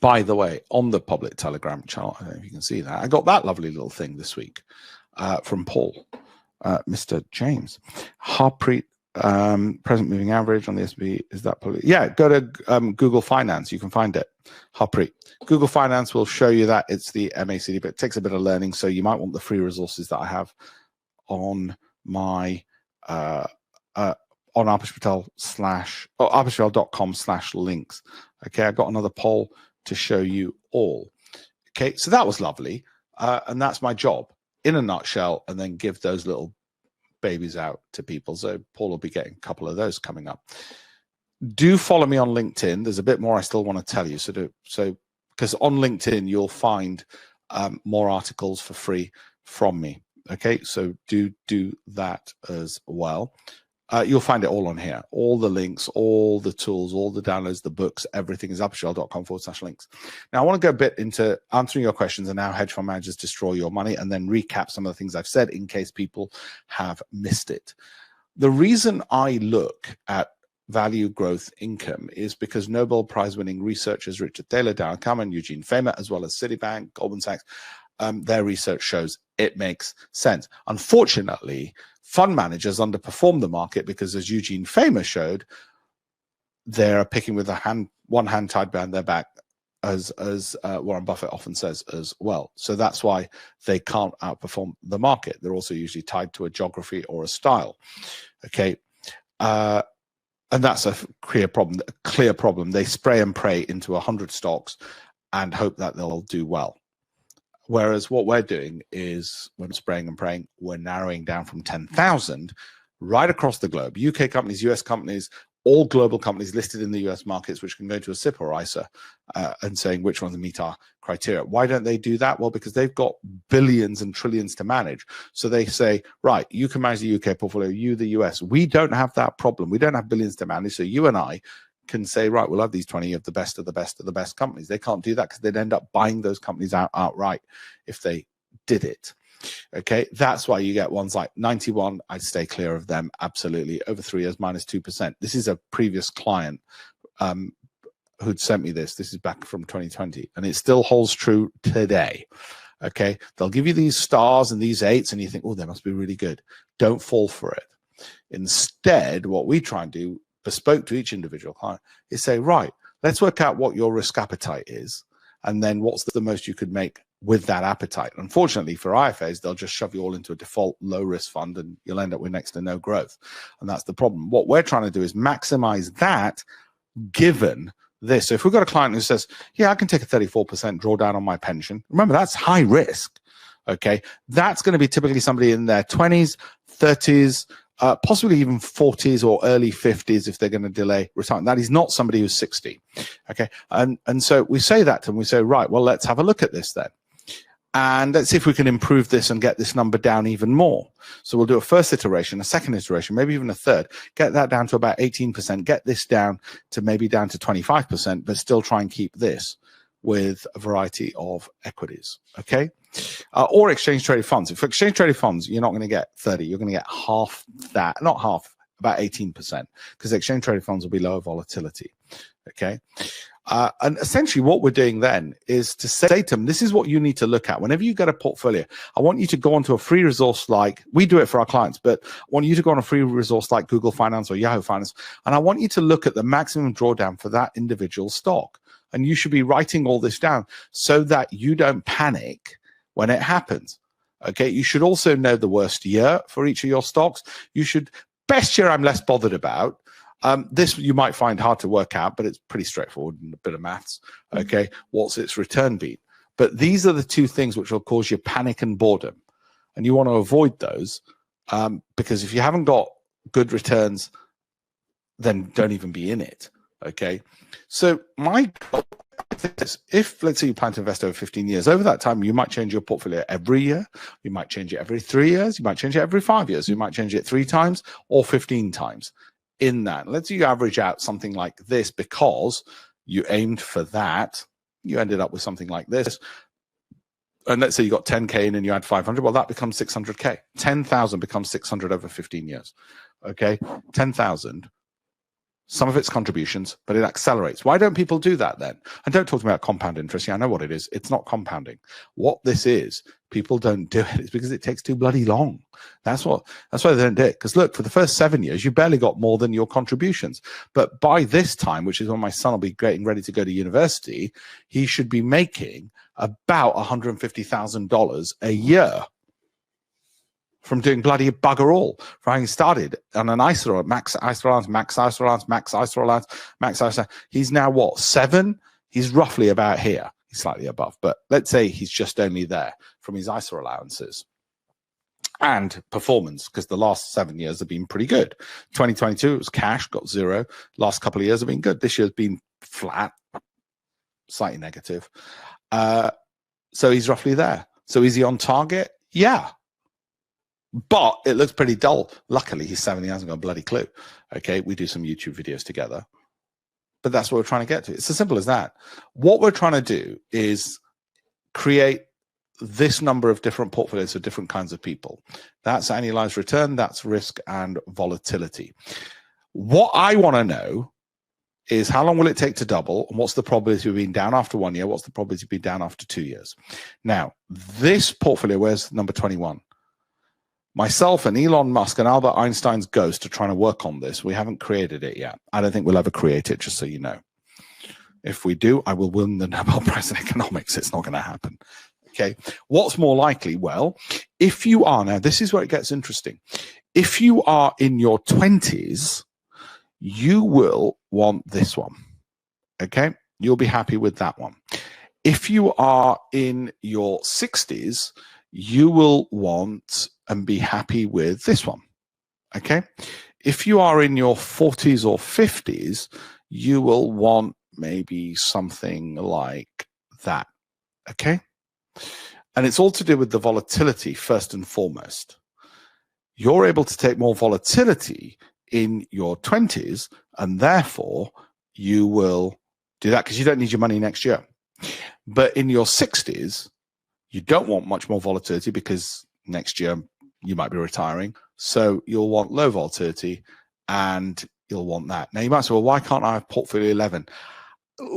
By the way, on the public Telegram channel, I don't know if you can see that, I got that lovely little thing this week from Paul, Mr. James. Harpreet, present moving average on the S&P, is that public? Yeah, go to Google Finance, you can find it. Harpreet. Google Finance will show you that. It's the MACD, but it takes a bit of learning, so you might want the free resources that I have on my on alpeshpatel alpeshpatel.com/links. Okay, I got another poll to show you all. Okay, so that was lovely, and that's my job in a nutshell, and then give those little babies out to people. So Paul will be getting a couple of those coming up. Do follow me on LinkedIn. There's a bit more I still want to tell you. So because on LinkedIn you'll find more articles for free from me. Okay, so do that as well. You'll find it all on here. All the links, all the tools, all the downloads, the books, everything is alpeshpatel.com/links. Now, I want to go a bit into answering your questions and how hedge fund managers destroy your money, and then recap some of the things I've said in case people have missed it. The reason I look at value growth income is because Nobel Prize winning researchers Richard Thaler, Darren Kahneman, Eugene Fama, as well as Citibank, Goldman Sachs, their research shows it makes sense. Unfortunately, fund managers underperform the market because, as Eugene Fama showed, they're picking with one hand tied behind their back as Warren Buffett often says as well. So that's why they can't outperform the market. They're also usually tied to a geography or a style. Okay. And that's a clear problem. They spray and pray into 100 stocks and hope that they'll do well. Whereas what we're doing is, when spraying and praying, we're narrowing down from 10,000 right across the globe. UK companies, US companies, all global companies listed in the US markets, which can go to a SIP or ISA, and saying which ones meet our criteria. Why don't they do that? Well, because they've got billions and trillions to manage. So they say, right, you can manage the UK portfolio, you the US. We don't have that problem. We don't have billions to manage. So you and I can say, right, we'll have these 20 of the best of the best of the best companies. They can't do that because they'd end up buying those companies outright if they did it. Okay, that's why you get ones like 91. I'd stay clear of them. Absolutely. Over 3 years, minus 2%. This is a previous client who'd sent me this. This is back from 2020, and it still holds true today. Okay, they'll give you these stars and these 8s, and you think, oh, they must be really good. Don't fall for it. Instead, what we try and do, bespoke to each individual client, is say, right, let's work out what your risk appetite is, and then what's the most you could make with that appetite. Unfortunately for IFAs, they'll just shove you all into a default low risk fund and you'll end up with next to no growth. And that's the problem. What we're trying to do is maximize that given this. So if we've got a client who says, yeah, I can take a 34% drawdown on my pension. Remember, that's high risk. Okay. That's going to be typically somebody in their 20s, 30s, possibly even 40s or early 50s if they're going to delay retirement. That is not somebody who's 60. Okay. And so we say that to them. We say, right, well, let's have a look at this then. And let's see if we can improve this and get this number down even more. So we'll do a first iteration, a second iteration, maybe even a third, get that down to about 18%, get this down to maybe down to 25%, but still try and keep this with a variety of equities. Okay. Or exchange traded funds. If exchange traded funds, you're not going to get 30, you're going to get half that, not half, about 18%, because exchange traded funds will be lower volatility. Okay. And essentially what we're doing then is to say to them, this is what you need to look at. Whenever you get a portfolio, I want you to go onto a free resource like, we do it for our clients, but I want you to go on a free resource like Google Finance or Yahoo Finance. And I want you to look at the maximum drawdown for that individual stock. And you should be writing all this down so that you don't panic when it happens. Okay. You should also know the worst year for each of your stocks. You should, best year I'm less bothered about. This you might find hard to work out, but it's pretty straightforward and a bit of maths. Okay, what's its return been? But these are the two things which will cause you panic and boredom, and you want to avoid those because if you haven't got good returns, then don't even be in it. Okay, so my goal is, if let's say you plan to invest over 15 years, over that time you might change your portfolio every year, you might change it every 3 years, you might change it every 5 years, you might change it 3 times or 15 times. In that, let's say you average out something like this because you aimed for that, you ended up with something like this. And let's say you got 10K in and you had 500, well, that becomes 600K. 10,000 becomes 600 over 15 years. Okay, 10,000. Some of it's contributions, but it accelerates. Why don't people do that then? And don't talk to me about compound interest. Yeah, I know what it is. It's not compounding. What this is, people don't do it. It's because it takes too bloody long. That's why they don't do it. Because look, for the first 7 years, you barely got more than your contributions. But by this time, which is when my son will be getting ready to go to university, he should be making about $150,000 a year from doing bloody bugger all, from having started on an ISA, max ISA allowance, max ISA allowance, max ISA allowance, max ISA. He's now what, 7? He's roughly about here. He's slightly above, but let's say he's just only there from his ISA allowances and performance, because the last 7 years have been pretty good. 2022, it was cash, got 0. Last couple of years have been good. This year's been flat, slightly negative. So he's roughly there. So is he on target? Yeah. But it looks pretty dull. Luckily, he's 7. He hasn't got a bloody clue. Okay, we do some YouTube videos together. But that's what we're trying to get to. It's as simple as that. What we're trying to do is create this number of different portfolios for different kinds of people. That's annualized return, that's risk and volatility. What I want to know is how long will it take to double, and what's the probability of being down after 1 year, what's the probability of being down after 2 years. Now, this portfolio, where's number 21? Myself and Elon Musk and Albert Einstein's ghost are trying to work on this. We haven't created it yet. I don't think we'll ever create it, just so you know. If we do, I will win the Nobel Prize in economics. It's not going to happen. Okay. What's more likely? Well, if you are, now this is where it gets interesting. If you are in your 20s, you will want this one. Okay. You'll be happy with that one. If you are in your 60s, you will want and be happy with this one. Okay. If you are in your 40s or 50s, you will want maybe something like that. Okay. And it's all to do with the volatility first and foremost. You're able to take more volatility in your 20s, and therefore you will do that because you don't need your money next year. But in your 60s, you don't want much more volatility because next year you might be retiring. So you'll want low volatility and you'll want that. Now you might say, well, why can't I have portfolio 11?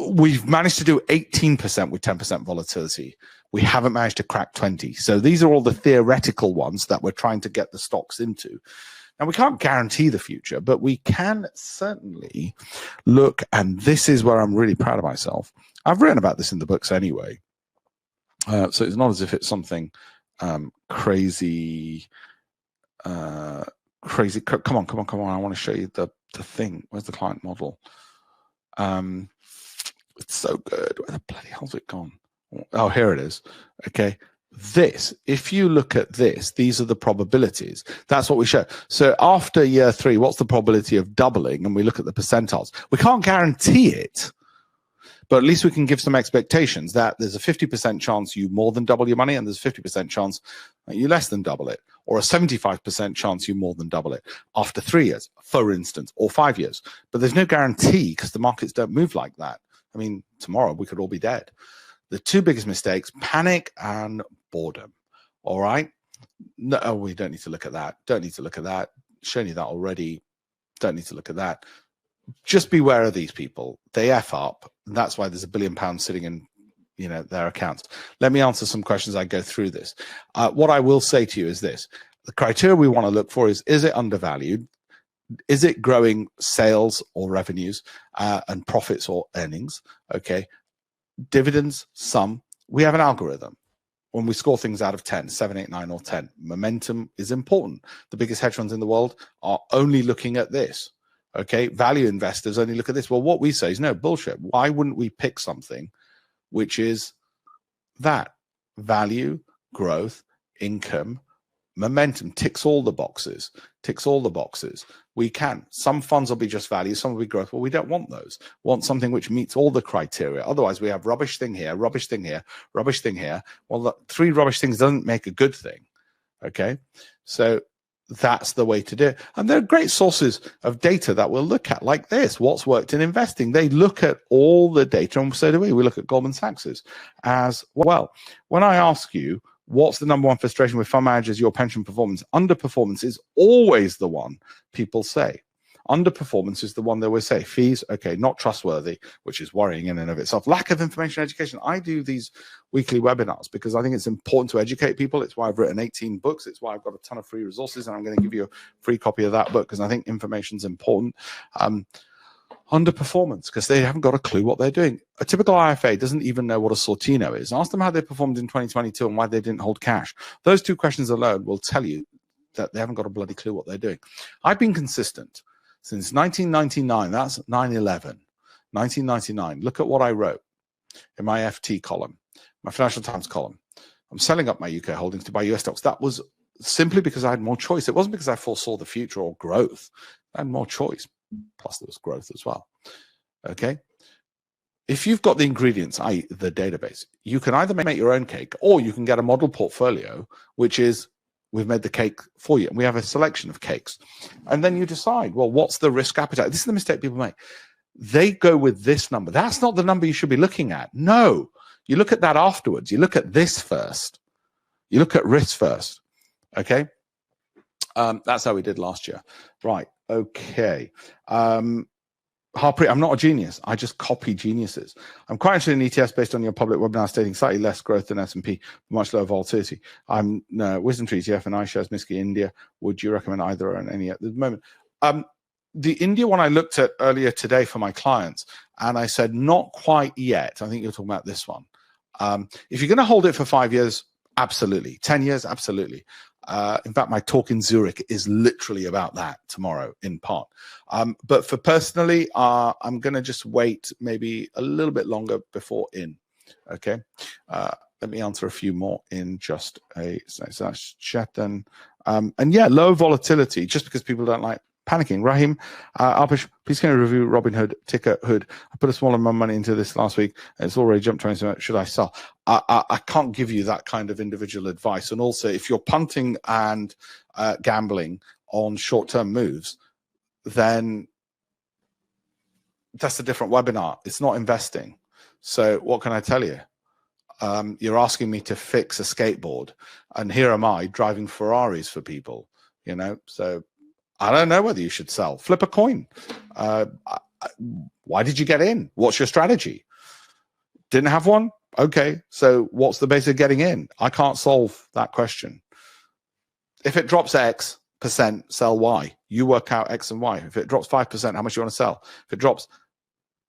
We've managed to do 18% with 10% volatility. We haven't managed to crack 20. So these are all the theoretical ones that we're trying to get the stocks into. Now, we can't guarantee the future, but we can certainly look, and this is where I'm really proud of myself. I've written about this in the books anyway. So it's not as if it's something crazy. Crazy. Come on. I want to show you the thing. Where's the client model? It's so good. Where the bloody hell's it gone? Oh, here it is. Okay. This, if you look at this, these are the probabilities. That's what we show. So after year 3, what's the probability of doubling? And we look at the percentiles. We can't guarantee it, but at least we can give some expectations that there's a 50% chance you more than double your money, and there's a 50% chance you less than double it, or a 75% chance you more than double it after 3 years, for instance, or 5 years. But there's no guarantee because the markets don't move like that. I mean, tomorrow we could all be dead. The two biggest mistakes, panic and boredom. All right. No, we don't need to look at that. Don't need to look at that. Shown you that already. Don't need to look at that. Just beware of these people. They F up. And that's why there's £1 billion sitting in, their accounts. Let me answer some questions. I go through this. What I will say to you is this. The criteria we want to look for is it undervalued? Is it growing sales or revenues and profits or earnings? Okay. Dividends, some. We have an algorithm. When we score things out of 10, 7, 8, 9, or 10, momentum is important. The biggest hedge funds in the world are only looking at this. Okay. Value investors only look at this. Well, what we say is no, bullshit. Why wouldn't we pick something which is that? Value, growth, income, momentum, ticks all the boxes. We can. Some funds will be just value, some will be growth. Well, we don't want those. We want something which meets all the criteria. Otherwise, we have rubbish thing here, rubbish thing here, rubbish thing here. Well, the 3 rubbish things doesn't make a good thing. Okay. So that's the way to do it. And there are great sources of data that we'll look at, like this. What's worked in investing? They look at all the data, and so do we. We look at Goldman Sachs's as well. When I ask you, what's the number one frustration with fund managers, your pension performance? Underperformance is always the one people say. Underperformance is the one they always say. Fees, okay, not trustworthy, which is worrying in and of itself. Lack of information education. I do these weekly webinars because I think it's important to educate people. It's why I've written 18 books. It's why I've got a ton of free resources, and I'm going to give you a free copy of that book because I think information is important. Underperformance, because they haven't got a clue what they're doing. A typical IFA doesn't even know what a Sortino is. Ask them how they performed in 2022 and why they didn't hold cash. Those 2 questions alone will tell you that they haven't got a bloody clue what they're doing. I've been consistent since 1999. That's 9/11. 1999. Look at what I wrote in my FT column, my Financial Times column. I'm selling up my UK holdings to buy US stocks. That was simply because I had more choice. It wasn't because I foresaw the future or growth. I had more choice. Plus there was growth as well. Okay. If you've got the ingredients, i.e. the database, you can either make your own cake or you can get a model portfolio, which is we've made the cake for you. And we have a selection of cakes. And then you decide, well, what's the risk appetite? This is the mistake people make. They go with this number. That's not the number you should be looking at. No, you look at that afterwards. You look at this first. You look at risk first. Okay. That's how we did last year. Right. Okay. Harpreet, I'm not a genius. I just copy geniuses. I'm quite interested in ETFs based on your public webinar stating slightly less growth than S&P, much lower volatility. I'm Wisdom Tree ETF and iShares MSCI India. Would you recommend either or any at the moment? the India one I looked at earlier today for my clients, and I said, not quite yet. I think you're talking about this one. If you're going to hold it for 5 years, absolutely. 10 years, absolutely. In fact, my talk in Zurich is literally about that tomorrow in part. But for personally, I'm going to just wait maybe a little bit longer before in. Okay. Let me answer a few more in just a second. So that's Chetan. And yeah, low volatility, just because people don't like panicking. Rahim, Alpesh, please can you review Robinhood ticker Hood? I put a small amount of money into this last week, and it's already jumped 20%. Should I sell? I can't give you that kind of individual advice. And also, if you're punting and gambling on short-term moves, then that's a different webinar. It's not investing. So what can I tell you? You're asking me to fix a skateboard, and here am I driving Ferraris for people, you know? So I don't know whether you should sell. Flip a coin. Why did you get in? What's your strategy? Didn't have one? Okay, so what's the base of getting in? I can't solve that question. If it drops X percent, sell Y. You work out X and Y. If it drops 5%, how much do you want to sell? If it drops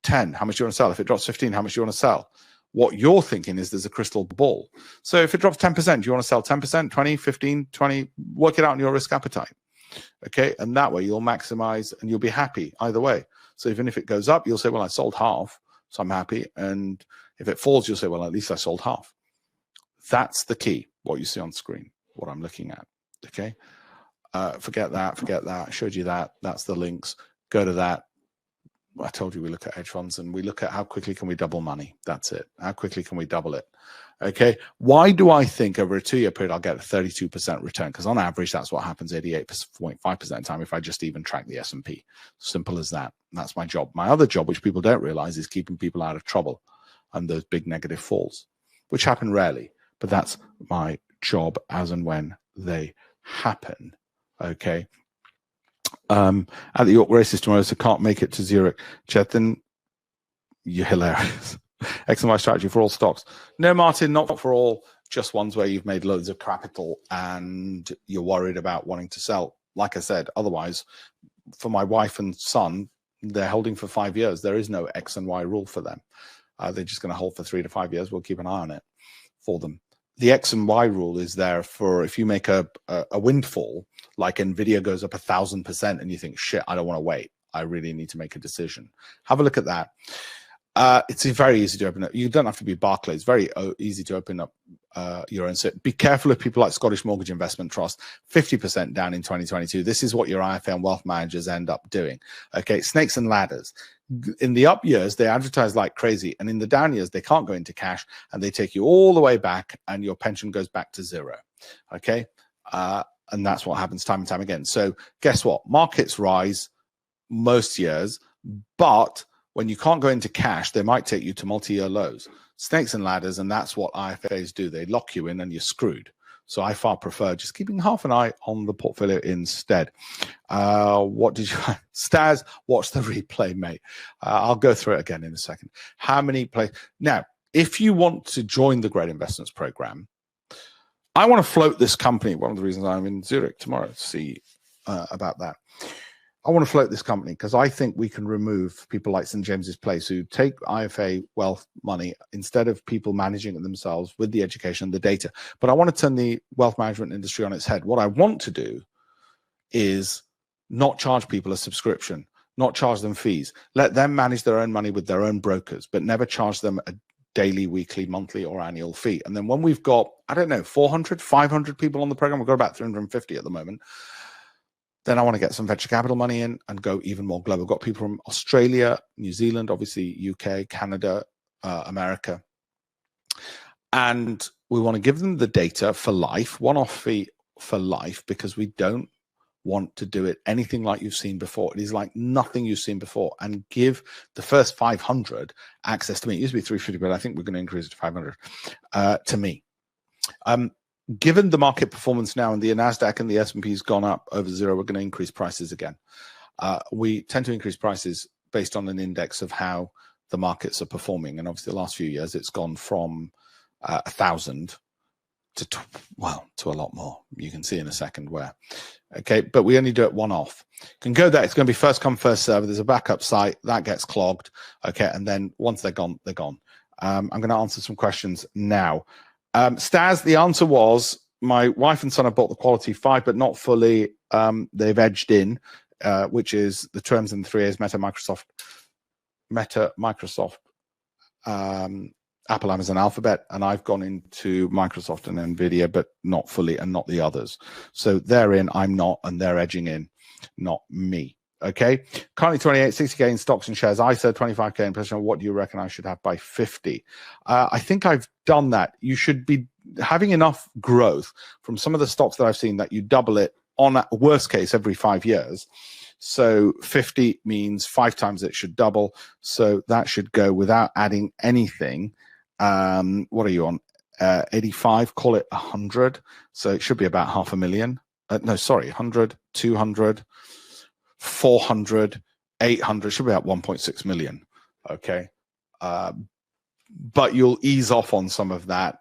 10, how much do you want to sell? If it drops 15, how much do you want to sell? What you're thinking is there's a crystal ball. So if it drops 10%, do you want to sell 10%, 20, 15, 20? Work it out in your risk appetite. Okay, and that way you'll maximize and you'll be happy either way. So even if it goes up, you'll say, well, I sold half, so I'm happy. And if it falls, you'll say, well, at least I sold half. That's the key, what you see on screen, what I'm looking at. Okay, forget that. I showed you that. That's the links. Go to that. I told you we look at hedge funds and we look at how quickly can we double money. That's it. How quickly can we double it? Okay. Why do I think over a 2-year period I'll get a 32% return? Because on average, that's what happens 88.5% of the time if I just even track the S&P. Simple as that. And that's my job. My other job, which people don't realize, is keeping people out of trouble and those big negative falls, which happen rarely. But that's my job as and when they happen. Okay. At the York races tomorrow, so can't make it to Zurich. Chetan, you're hilarious. X and Y strategy for all stocks. No, Martin, not for all, just ones where you've made loads of capital and you're worried about wanting to sell. Like I said, otherwise, for my wife and son, they're holding for 5 years. There is no X and Y rule for them. They're just going to hold for 3 to 5 years. We'll keep an eye on it for them. The X and Y rule is there for if you make a windfall, like Nvidia goes up 1,000% and you think, shit, I don't want to wait. I really need to make a decision. Have a look at that. It's very easy to open up. You don't have to be Barclays. It's very easy to open up your own. So be careful of people like Scottish Mortgage Investment Trust, 50% down in 2022. This is what your IFA and wealth managers end up doing. Okay, snakes and ladders. In the up years, they advertise like crazy. And in the down years, they can't go into cash and they take you all the way back and your pension goes back to zero. Okay. And that's what happens time and time again. So guess what? Markets rise most years, but when you can't go into cash, they might take you to multi-year lows. Snakes and ladders, and that's what IFAs do. They lock you in and you're screwed. So I far prefer just keeping half an eye on the portfolio instead. What did you... Staz, watch the replay, mate. I'll go through it again in a second. How many plays... Now, if you want to join the Great Investments Program, I want to float this company. One of the reasons I'm in Zurich tomorrow to see about that. I want to float this company because I think we can remove people like St. James's Place who take IFA wealth money instead of people managing it themselves with the education, the data. But I want to turn the wealth management industry on its head. What I want to do is not charge people a subscription, not charge them fees. Let them manage their own money with their own brokers, but never charge them a daily, weekly, monthly, or annual fee. And then when we've got, I don't know, 400, 500 people on the program, we've got about 350 at the moment. Then I want to get some venture capital money in and go even more global. We've got people from Australia, New Zealand, obviously UK, Canada, America. And we want to give them the data for life, one-off fee for life, because we don't want to do it anything like you've seen before. It is like nothing you've seen before. And give the first 500 access to me. It used to be 350, but I think we're going to increase it to 500 to me. Given the market performance now and the NASDAQ and the S&P has gone up over zero, we're going to increase prices again. We tend to increase prices based on an index of how the markets are performing. And obviously the last few years, it's gone from 1,000 to a lot more. You can see in a second where. Okay, but we only do it one off. You can go there. It's going to be first come, first serve. There's a backup site that gets clogged. Okay, and then once they're gone, they're gone. I'm going to answer some questions now. Staz, the answer was my wife and son have bought the quality 5, but not fully. They've edged in, which is the terms in the 3 A's, Meta, Microsoft, Apple, Amazon, Alphabet, and I've gone into Microsoft and Nvidia, but not fully, and not the others. So they're in, I'm not, and they're edging in, not me. Okay, currently 28, 60K in stocks and shares. I said 25K in personal. What do you reckon I should have by 50? I think I've done that. You should be having enough growth from some of the stocks that I've seen that you double it on a worst case every 5 years. So 50 means 5 times it should double. So that should go without adding anything. What are you on? 85, call it 100. So it should be about 500,000. No, sorry, 100, 200, 400, 800, should be about 1.6 million. Okay. But you'll ease off on some of that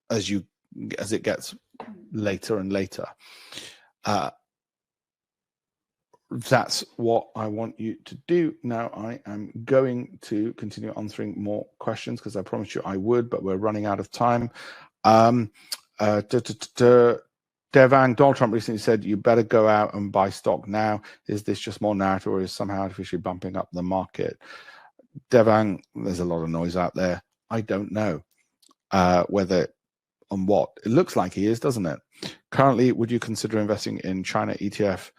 as it gets later and later. That's what I want you to do. Now I am going to continue answering more questions because I promised you I would, but we're running out of time. Devang, Donald Trump recently said you better go out and buy stock now. Is this just more narrative or is somehow artificially bumping up the market? Devang, there's a lot of noise out there. I don't know whether on what. It looks like he is, doesn't it? Currently, would you consider investing in China ETF?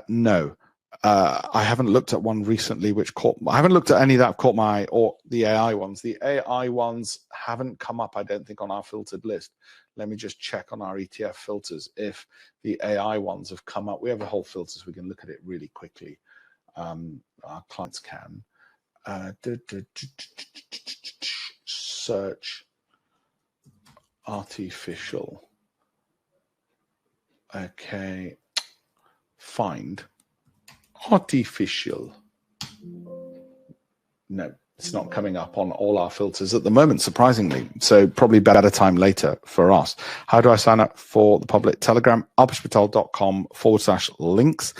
No, I haven't looked at one recently I haven't looked at any that have caught my eye, or the AI ones. The AI ones haven't come up, I don't think, on our filtered list. Let me just check on our ETF filters if the AI ones have come up. We have a whole filter so we can look at it really quickly. Our clients can. Search artificial. Okay. Find artificial. No, it's not coming up on all our filters at the moment, surprisingly. So probably better time later for us. How do I sign up for the public Telegram? alpeshpatel.com/links.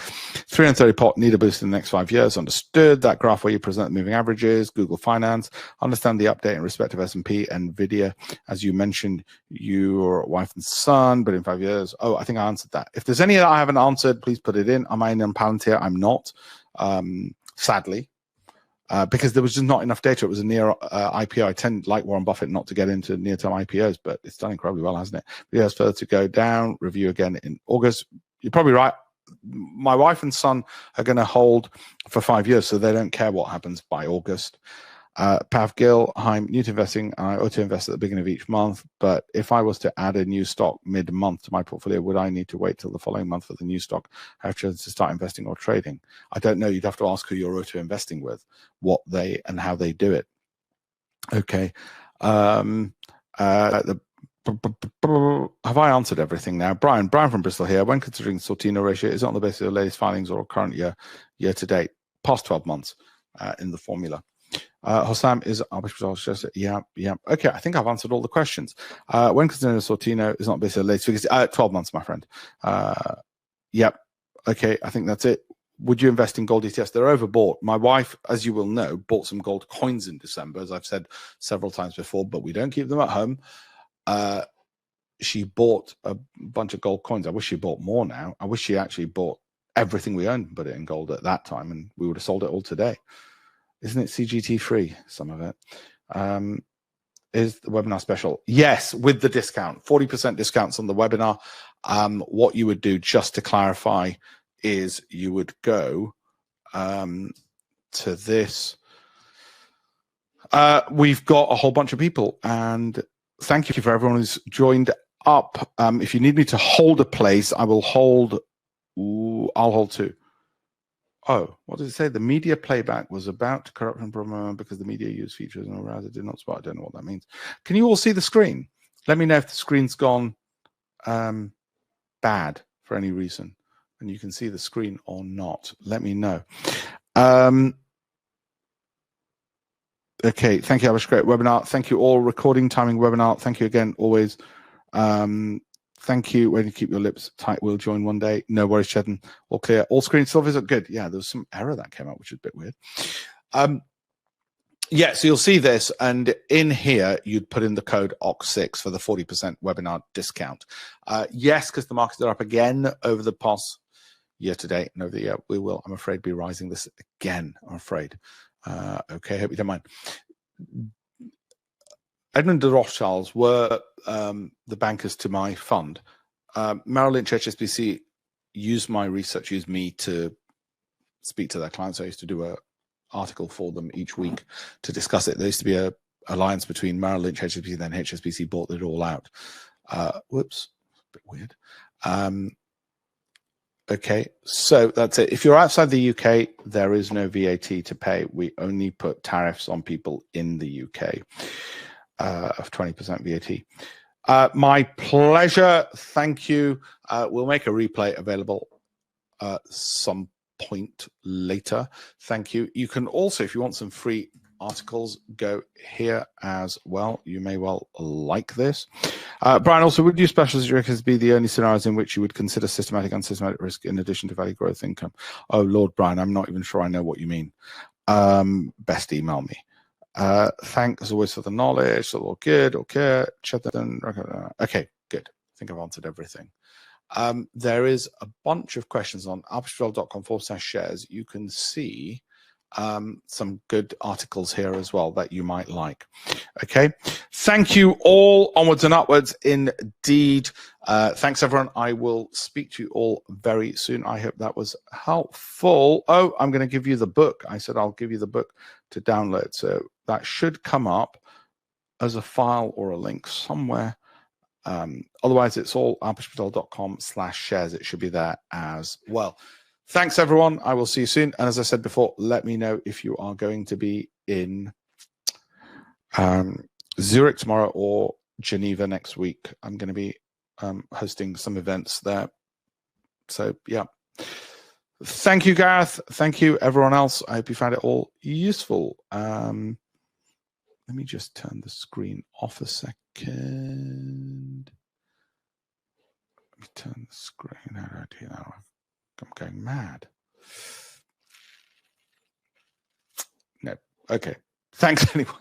330 pot, need a boost in the next 5 years. Understood. That graph where you present the moving averages, Google Finance. Understand the update in respect of S&P and Nvidia. As you mentioned, your wife and son, but in 5 years. Oh, I think I answered that. If there's any that I haven't answered, please put it in. Am I in Palantir? I'm not, sadly. Because there was just not enough data. It was a near IPO. I tend, like Warren Buffett, not to get into near-term IPOs, but it's done incredibly well, hasn't it? It has further to go down. Review again in August. You're probably right. My wife and son are going to hold for 5 years, so they don't care what happens by August. Pav Gill, I'm new to investing. I auto-invest at the beginning of each month, but if I was to add a new stock mid-month to my portfolio, would I need to wait till the following month for the new stock? I have to start investing or trading. I don't know. You'd have to ask who you're auto-investing with, what they and how they do it. Okay. Have I answered everything now? Brian from Bristol here. When considering Sortino ratio, is it on the basis of the latest filings or current year to date? Past 12 months in the formula. Hossam is yeah. Okay, I think I've answered all the questions. When considering Sortino is not based on the latest figures, 12 months, my friend. Yep. Okay, I think that's it. Would you invest in gold ETFs? They're overbought. My wife, as you will know, bought some gold coins in December, as I've said several times before, but we don't keep them at home. She bought a bunch of gold coins. I wish she bought more now. I wish she actually bought everything we owned and put it in gold at that time, and we would have sold it all today. Isn't it CGT free, some of it? Is the webinar special? Yes, with the discount. 40% discounts on the webinar. What you would do, just to clarify, is you would go to this. We've got a whole bunch of people, and thank you for everyone who's joined up. If you need me to hold a place, I will hold. I'll hold two. Oh, what does it say? The media playback was about to corrupt and problem because the media used features and rather did not spot. I don't know what that means. Can you all see the screen? Let me know if the screen's gone bad for any reason, and you can see the screen or not. Let me know. Okay, thank you, Alpesh. Great webinar. Thank you all. Recording, timing webinar. Thank you again, always. Thank you. When you keep your lips tight, we'll join one day. No worries, Chetan. All clear. All screen still visit. Good. Yeah, there was some error that came up, which is a bit weird. Yeah, so you'll see this, and in here, you'd put in the code OX6 for the 40% webinar discount. Yes, because the markets are up again over the past year to date, and over the year, we will, I'm afraid, be rising this again, I'm afraid. Okay, hope you don't mind. Edmund de Rothschilds were the bankers to my fund. Merrill Lynch HSBC used my research, used me to speak to their clients. I used to do a article for them each week to discuss it. There used to be a alliance between Merrill Lynch, HSBC, then HSBC bought it all out. Whoops, a bit weird. Okay, so that's it. If you're outside the UK, there is no VAT to pay. We only put tariffs on people in the UK of 20% VAT. My pleasure. Thank you. We'll make a replay available some point later. Thank you. You can also, if you want some free articles, go here as well. You may well like this. Brian, also, would you specialists reckon be the only scenarios in which you would consider systematic and unsystematic risk in addition to value growth income? Oh, Lord, Brian, I'm not even sure I know what you mean. Best email me. Thanks as always for the knowledge. So all good. Okay. Okay, good. I think I've answered everything. There is a bunch of questions on alpeshpatel.com/shares. You can see some good articles here as well that you might like. Okay, thank you all. Onwards and upwards indeed. Thanks everyone. I will speak to you all very soon. I hope that was helpful. Oh, I'm going to give you the book. I said I'll give you the book to download, so that should come up as a file or a link somewhere. Otherwise, it's all alpeshpatel.com/shares. It should be there as well. Thanks, everyone. I will see you soon. And as I said before, let me know if you are going to be in Zurich tomorrow or Geneva next week. I'm going to be hosting some events there. So, yeah. Thank you, Gareth. Thank you, everyone else. I hope you found it all useful. Let me just turn the screen off a second. Let me turn the screen. How do I do that? I'm going mad. No. Okay. Thanks anyway.